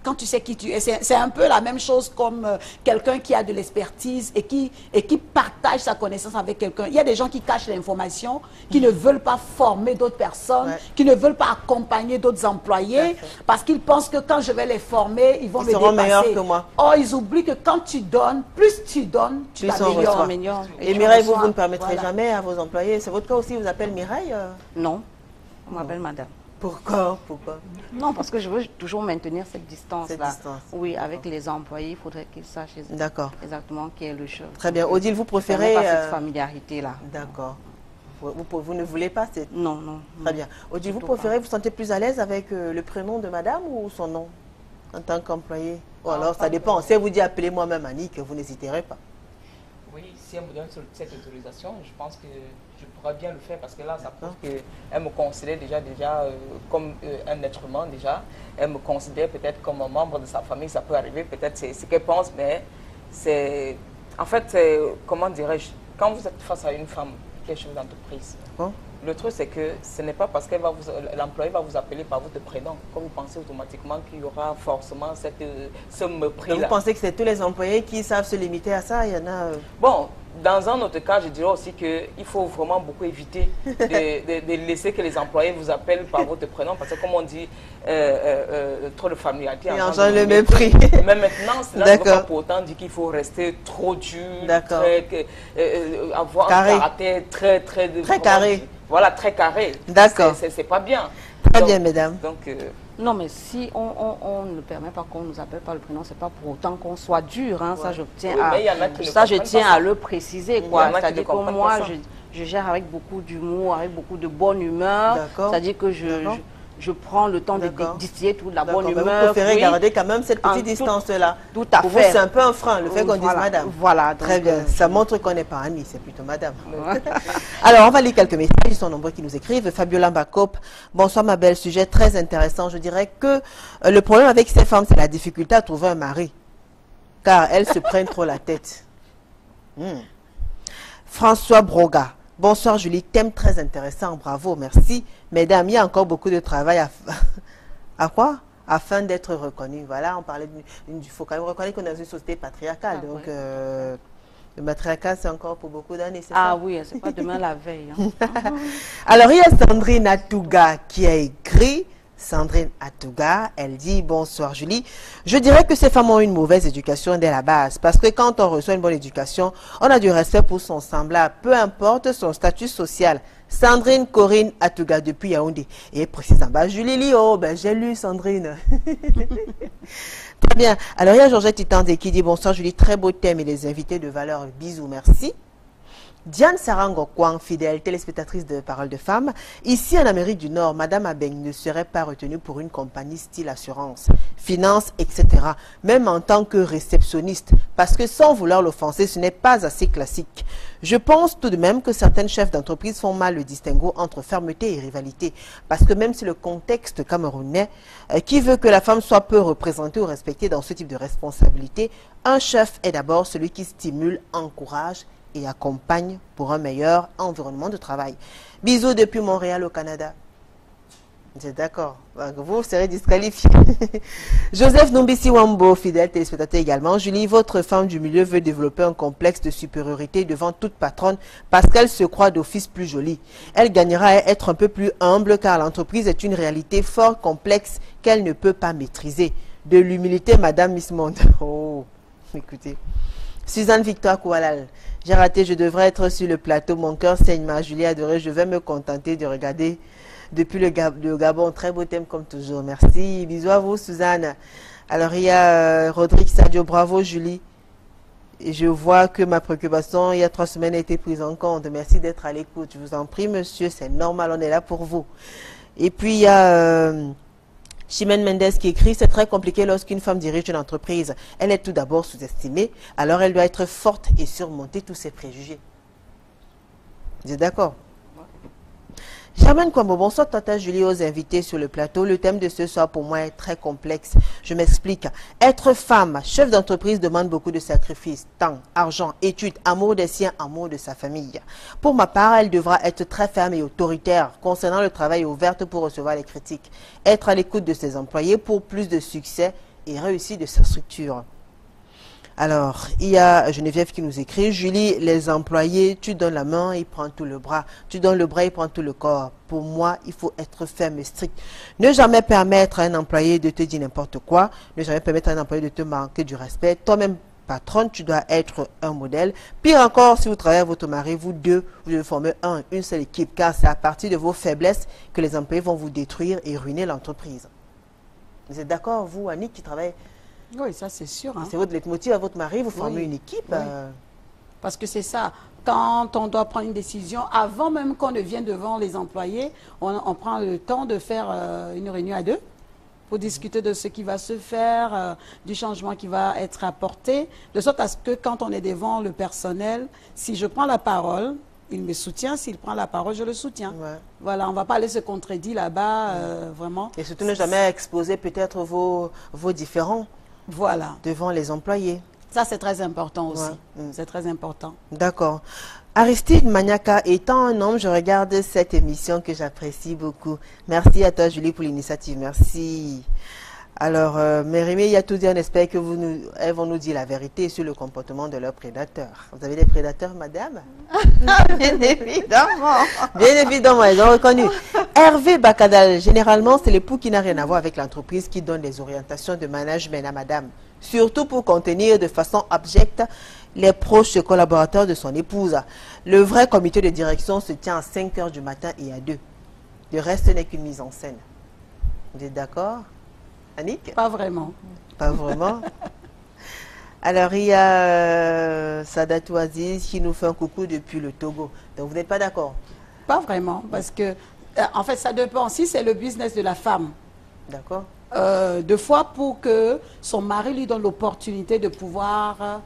Quand tu sais qui tu es, c'est un peu la même chose comme quelqu'un qui a de l'expertise et qui partage sa connaissance avec quelqu'un. Il y a des gens qui cachent l'information, qui ne veulent pas former d'autres personnes, qui ne veulent pas accompagner d'autres employés, parce qu'ils pensent que quand je vais les former, ils vont me dépasser. Meilleurs que moi. Or, ils oublient que quand tu donnes, plus tu donnes, tu t'améliores. Et Mireille, vous ne permettrez jamais à vos employés, c'est votre cas aussi, vous appelez Mireille? Non, on m'appelle madame. Pourquoi? Non, parce que je veux toujours maintenir cette distance-là. Distance. Oui, avec les employés, il faudrait qu'ils sachent exactement qui est le chef. Très bien. Odile, vous préférez... pas cette familiarité-là. D'accord. Vous ne voulez pas cette... Non, non. Très bien. Odile, vous préférez, vous sentez plus à l'aise avec le prénom de madame ou son nom en tant qu'employé? Ou alors, ça dépend. Si elle vous dit appelez-moi même Annick, vous n'hésiterez pas. Oui, si elle me donne cette autorisation, je pense que je pourrais bien le faire parce que là, ça prouve qu'elle me considère déjà comme un être humain déjà. Elle me considère peut-être comme un membre de sa famille, ça peut arriver, peut-être c'est ce qu'elle pense, mais c'est... En fait, comment dirais-je, quand vous êtes face à une femme qui est chef d'entreprise, le truc c'est que ce n'est pas parce que l'employé va vous appeler par votre prénom que vous pensez automatiquement qu'il y aura forcément ce mépris-là. Vous pensez que c'est tous les employés qui savent se limiter à ça? Il y en a... Bon, dans un autre cas, je dirais aussi qu'il faut vraiment beaucoup éviter de laisser que les employés vous appellent par votre prénom parce que comme on dit, trop de familiarité. Il engendre le mépris. Mais maintenant, cela ne veut pas pour autant dire qu'il faut rester trop dur, avoir un caractère très carré. Voilà, très carré. D'accord. C'est pas bien. Très bien, mesdames. Donc, non, mais si on ne permet pas qu'on nous appelle par le prénom, c'est pas pour autant qu'on soit dur. Hein. Ça, je tiens à le préciser. C'est-à-dire que moi, je gère avec beaucoup d'humour, avec beaucoup de bonne humeur. C'est-à-dire que je prends le temps de distiller toute la bonne humeur. Vous préférez garder quand même cette petite distance-là. Tout à fait. Pour vous, c'est un peu un frein, le fait qu'on dise madame. Voilà. Très bien. Ça montre qu'on n'est pas Annie, c'est plutôt madame. Alors, on va lire quelques messages. Ils sont nombreux qui nous écrivent. Fabiola Mbakop, bonsoir ma belle, sujet très intéressant. Je dirais que le problème avec ces femmes, c'est la difficulté à trouver un mari. Car elles se prennent trop la tête. François Broga. Bonsoir Julie, thème très intéressant, bravo, merci. Mesdames, il y a encore beaucoup de travail à quoi? Afin d'être reconnu. Voilà, on parlait il faut quand même reconnaître qu'on est dans une société patriarcale. Donc, le matriarcat, c'est encore pour beaucoup d'années, c'est ça? Ah oui, c'est pas demain la veille. Hein. Alors, il y a Sandrine Atouga qui a écrit Sandrine Atouga, elle dit « Bonsoir Julie, je dirais que ces femmes ont une mauvaise éducation dès la base, parce que quand on reçoit une bonne éducation, on a du respect pour son semblable, peu importe son statut social. » Sandrine Corinne Atouga depuis Yaoundé. Et précisément, bah, Julie lit, oh, ben, j'ai lu Sandrine. Très bien. Alors il y a Georgette Titandé qui dit « Bonsoir Julie, très beau thème et les invités de valeur, bisous, merci. » Diane Sarango Kwang, fidèle téléspectatrice de Parole de Femmes. Ici en Amérique du Nord, Madame Abeng ne serait pas retenue pour une compagnie style assurance, finance, etc. Même en tant que réceptionniste, parce que sans vouloir l'offenser, ce n'est pas assez classique. Je pense tout de même que certains chefs d'entreprise font mal le distinguo entre fermeté et rivalité. Parce que même si le contexte camerounais, qui veut que la femme soit peu représentée ou respectée dans ce type de responsabilité, un chef est d'abord celui qui stimule, encourage et accompagne pour un meilleur environnement de travail. Bisous depuis Montréal au Canada. Vous êtes d'accord? Vous serez disqualifié. Joseph Numbisi Wambo, fidèle téléspectateur également. Julie, votre femme du milieu veut développer un complexe de supériorité devant toute patronne parce qu'elle se croit d'office plus jolie. Elle gagnera à être un peu plus humble car l'entreprise est une réalité fort complexe qu'elle ne peut pas maîtriser. De l'humilité, Madame Miss Monde. Oh, écoutez. Suzanne Victoire Koualal. J'ai raté, je devrais être sur le plateau. Mon cœur saigne, ma Julie adorée. Je vais me contenter de regarder depuis le Gabon. Très beau thème comme toujours. Merci. Bisous à vous, Suzanne. Alors, il y a Rodrigue Sadio. Bravo, Julie. Et je vois que ma préoccupation, il y a 3 semaines, a été prise en compte. Merci d'être à l'écoute. Je vous en prie, monsieur. C'est normal, on est là pour vous. Et puis, il y a Chimène Mendes qui écrit « C'est très compliqué lorsqu'une femme dirige une entreprise. Elle est tout d'abord sous-estimée, alors elle doit être forte et surmonter tous ses préjugés. » Vous êtes d'accord? Germaine Kwambo, bonsoir Tata Julie, aux invités sur le plateau. Le thème de ce soir pour moi est très complexe. Je m'explique. Être femme, chef d'entreprise demande beaucoup de sacrifices, temps, argent, études, amour des siens, amour de sa famille. Pour ma part, elle devra être très ferme et autoritaire concernant le travail, ouverte pour recevoir les critiques, être à l'écoute de ses employés pour plus de succès et réussite de sa structure. Alors, il y a Geneviève qui nous écrit « Julie, les employés, tu donnes la main, il prend tout le bras. Tu donnes le bras, il prend tout le corps. Pour moi, il faut être ferme et strict. Ne jamais permettre à un employé de te dire n'importe quoi. Ne jamais permettre à un employé de te manquer du respect. Toi-même, patronne, tu dois être un modèle. Pire encore, si vous travaillez avec votre mari, vous deux, vous devez former une seule équipe. Car c'est à partir de vos faiblesses que les employés vont vous détruire et ruiner l'entreprise. Vous êtes d'accord, vous, Annick, qui travaille? Oui, ça c'est sûr. Hein. C'est votre leitmotiv à votre mari, vous formez une équipe. Oui. Parce que c'est ça. Quand on doit prendre une décision, avant même qu'on ne vienne devant les employés, on prend le temps de faire une réunion à deux pour discuter de ce qui va se faire, du changement qui va être apporté, de sorte à ce que quand on est devant le personnel, si je prends la parole, il me soutient, s'il prend la parole, je le soutiens. Ouais. Voilà, on ne va pas aller se contredire là-bas, vraiment. Et surtout ne jamais exposer peut-être vos différends. Voilà. Devant les employés. Ça, c'est très important aussi. Ouais. C'est très important. D'accord. Aristide Maniaka, étant un homme, je regarde cette émission que j'apprécie beaucoup. Merci à toi, Julie, pour l'initiative. Merci. Alors, Mérimée, il y a tout dit, on espère que elles vont nous dire la vérité sur le comportement de leurs prédateurs. Vous avez des prédateurs, madame? Bien évidemment. Bien évidemment, ils ont reconnu. Hervé Bakadal, généralement, c'est l'époux qui n'a rien à voir avec l'entreprise qui donne les orientations de management à madame. Surtout pour contenir de façon abjecte les proches collaborateurs de son épouse. Le vrai comité de direction se tient à 5 h du matin et à 2. Le reste n'est qu'une mise en scène. Vous êtes d'accord? Annick? Pas vraiment. Pas vraiment. Alors, il y a Sadatou Aziz qui nous fait un coucou depuis le Togo. Donc, vous n'êtes pas d'accord? Pas vraiment, parce que, en fait, ça dépend. Si c'est le business de la femme. D'accord. Deux fois pour que son mari lui donne l'opportunité de pouvoir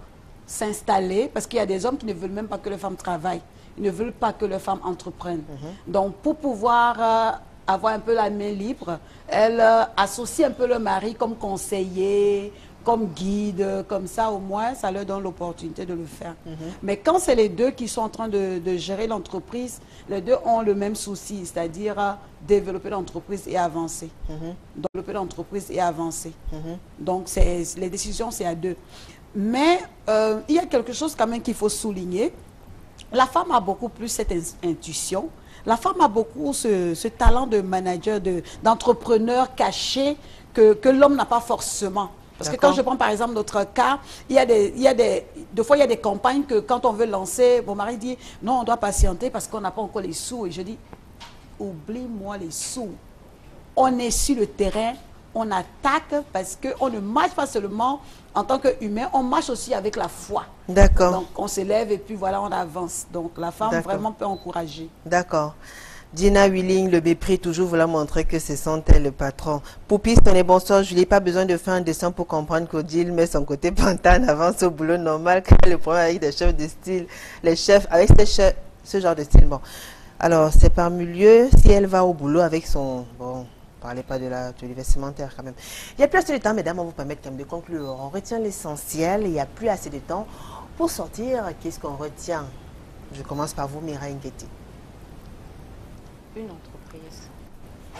s'installer, parce qu'il y a des hommes qui ne veulent même pas que les femmes travaillent. Ils ne veulent pas que les femmes entreprennent. Donc, pour pouvoir avoir un peu la main libre, elle associe un peu le mari comme conseiller, comme guide, comme ça au moins, ça leur donne l'opportunité de le faire. Mais quand c'est les deux qui sont en train de gérer l'entreprise, les deux ont le même souci, c'est-à-dire développer l'entreprise et avancer. Développer l'entreprise et avancer. Donc, les décisions, c'est à deux. Mais il y a quelque chose quand même qu'il faut souligner. la femme a beaucoup plus cette intuition. La femme a beaucoup ce talent de manager, d'entrepreneur caché que l'homme n'a pas forcément. Parce que quand je prends par exemple notre cas, deux fois il y a des campagnes que quand on veut lancer, mon mari dit non, on doit patienter parce qu'on n'a pas encore les sous. Et je dis, oublie-moi les sous. On est sur le terrain, on attaque parce qu'on ne marche pas seulement en tant qu'humain, on marche aussi avec la foi. D'accord. Donc on s'élève et puis voilà, on avance. Donc la femme vraiment peut encourager. D'accord. Dina Willing, le mépris, toujours vouloir montrer que ce sont elles le patron. Poupis, tenez, bonsoir, Julie, pas besoin de faire un dessin pour comprendre qu'Odile met son côté pantane avance au boulot normal, car le problème avec des chefs de style, les chefs, avec ce genre de style, bon. Alors, c'est par milieu, si elle va au boulot avec son, bon, parlez pas de vestimentaire quand même. Il n'y a plus assez de temps, mesdames, on vous permet quand même de conclure. On retient l'essentiel, il n'y a plus assez de temps. Pour sortir, qu'est-ce qu'on retient? Je commence par vous, Mira Ngeti. Une entreprise,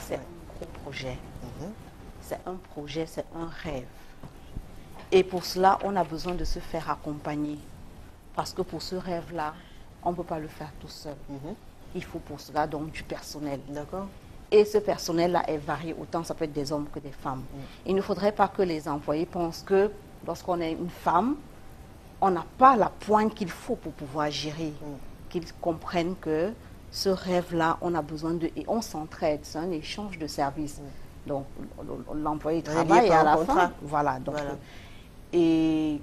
c'est un gros projet. C'est un projet, c'est un rêve. Et pour cela, on a besoin de se faire accompagner. Parce que pour ce rêve-là, on ne peut pas le faire tout seul. Il faut pour cela donc du personnel. D'accord. Et ce personnel-là est varié, autant ça peut être des hommes que des femmes. Il ne faudrait pas que les employés pensent que lorsqu'on est une femme, on n'a pas la pointe qu'il faut pour pouvoir gérer. Qu'ils comprennent que ce rêve-là, on a besoin de... Et on s'entraide, c'est un échange de services. Donc, l'employé travaille à la fin. Voilà. Donc, et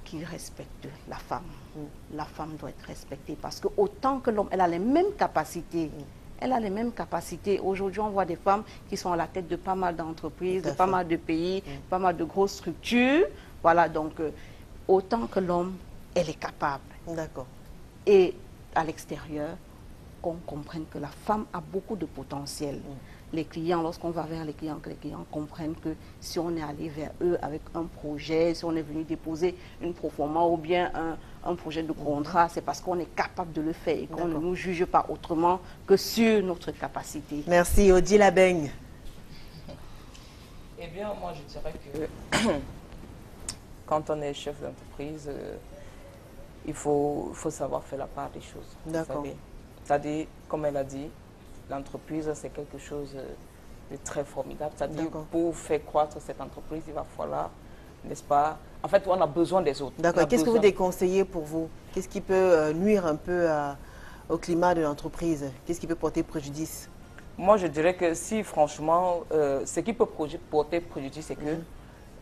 qu'il respecte la femme. La femme doit être respectée parce que autant que l'homme, elle a les mêmes capacités. Elle a les mêmes capacités. Aujourd'hui, on voit des femmes qui sont à la tête de pas mal d'entreprises, de pas mal de pays, pas mal de grosses structures. Voilà, donc, autant que l'homme, elle est capable. D'accord. Et à l'extérieur, qu'on comprenne que la femme a beaucoup de potentiel. Les clients, lorsqu'on va vers les clients, que les clients comprennent que si on est allé vers eux avec un projet, si on est venu déposer une proforma ou bien un projet de contrat, c'est parce qu'on est capable de le faire et qu'on ne nous juge pas autrement que sur notre capacité. Merci. Odile Abeng. Eh bien, moi, je dirais que quand on est chef d'entreprise, il faut savoir faire la part des choses. D'accord. C'est-à-dire, comme elle a dit, l'entreprise, c'est quelque chose de très formidable. C'est-à-dire, pour faire croître cette entreprise, il va falloir, n'est-ce pas? En fait, on a besoin des autres. D'accord. Qu'est-ce que vous déconseillez pour vous? Qu'est-ce qui peut nuire un peu au climat de l'entreprise? Qu'est-ce qui peut porter préjudice? Moi, je dirais que si, franchement, ce qui peut porter préjudice, c'est que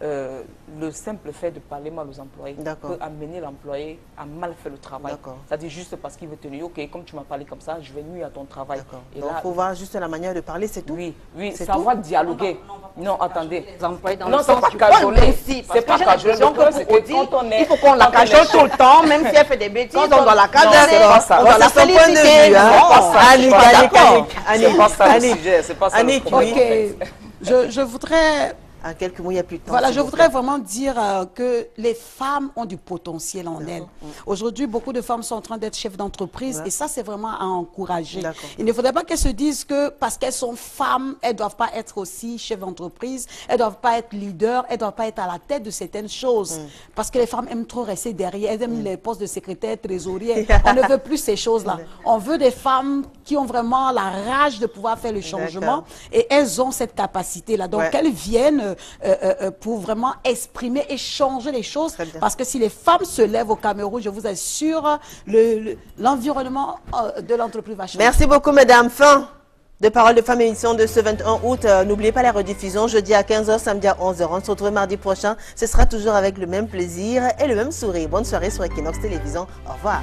le simple fait de parler mal aux employés peut amener l'employé à mal faire le travail. C'est-à-dire juste parce qu'il veut te dire, ok, comme tu m'as parlé comme ça, je vais nuire à ton travail. Et donc, il faut voir juste la manière de parler, c'est tout? Oui, savoir dialoguer. Non, attendez. Les employés dans non, le c'est pas cajoler. C'est pas cajoler. Il faut qu'on la cajole tout le temps, même si elle fait des bêtises, on doit la cajoler. On doit la féliciter. Annick, je voudrais... En quelques mots, il n'y a plus de temps. Voilà, je voudrais vraiment dire que les femmes ont du potentiel en elles. Aujourd'hui, beaucoup de femmes sont en train d'être chefs d'entreprise et ça, c'est vraiment à encourager. Il ne faudrait pas qu'elles se disent que parce qu'elles sont femmes, elles ne doivent pas être aussi chefs d'entreprise, elles ne doivent pas être leaders, elles ne doivent pas être à la tête de certaines choses. Parce que les femmes aiment trop rester derrière, elles aiment les postes de secrétaire, trésorier. On ne veut plus ces choses-là. On veut des femmes qui ont vraiment la rage de pouvoir faire le changement et elles ont cette capacité-là. Donc, qu'elles viennent pour vraiment exprimer et changer les choses. Parce que si les femmes se lèvent au Cameroun, je vous assure, l'environnement de l'entreprise va changer. Merci beaucoup, mesdames. Fin de Parole de Femmes, émission de ce 21 août. N'oubliez pas la rediffusion jeudi à 15h, samedi à 11h. On se retrouve mardi prochain. Ce sera toujours avec le même plaisir et le même sourire. Bonne soirée sur Equinox Télévision. Au revoir.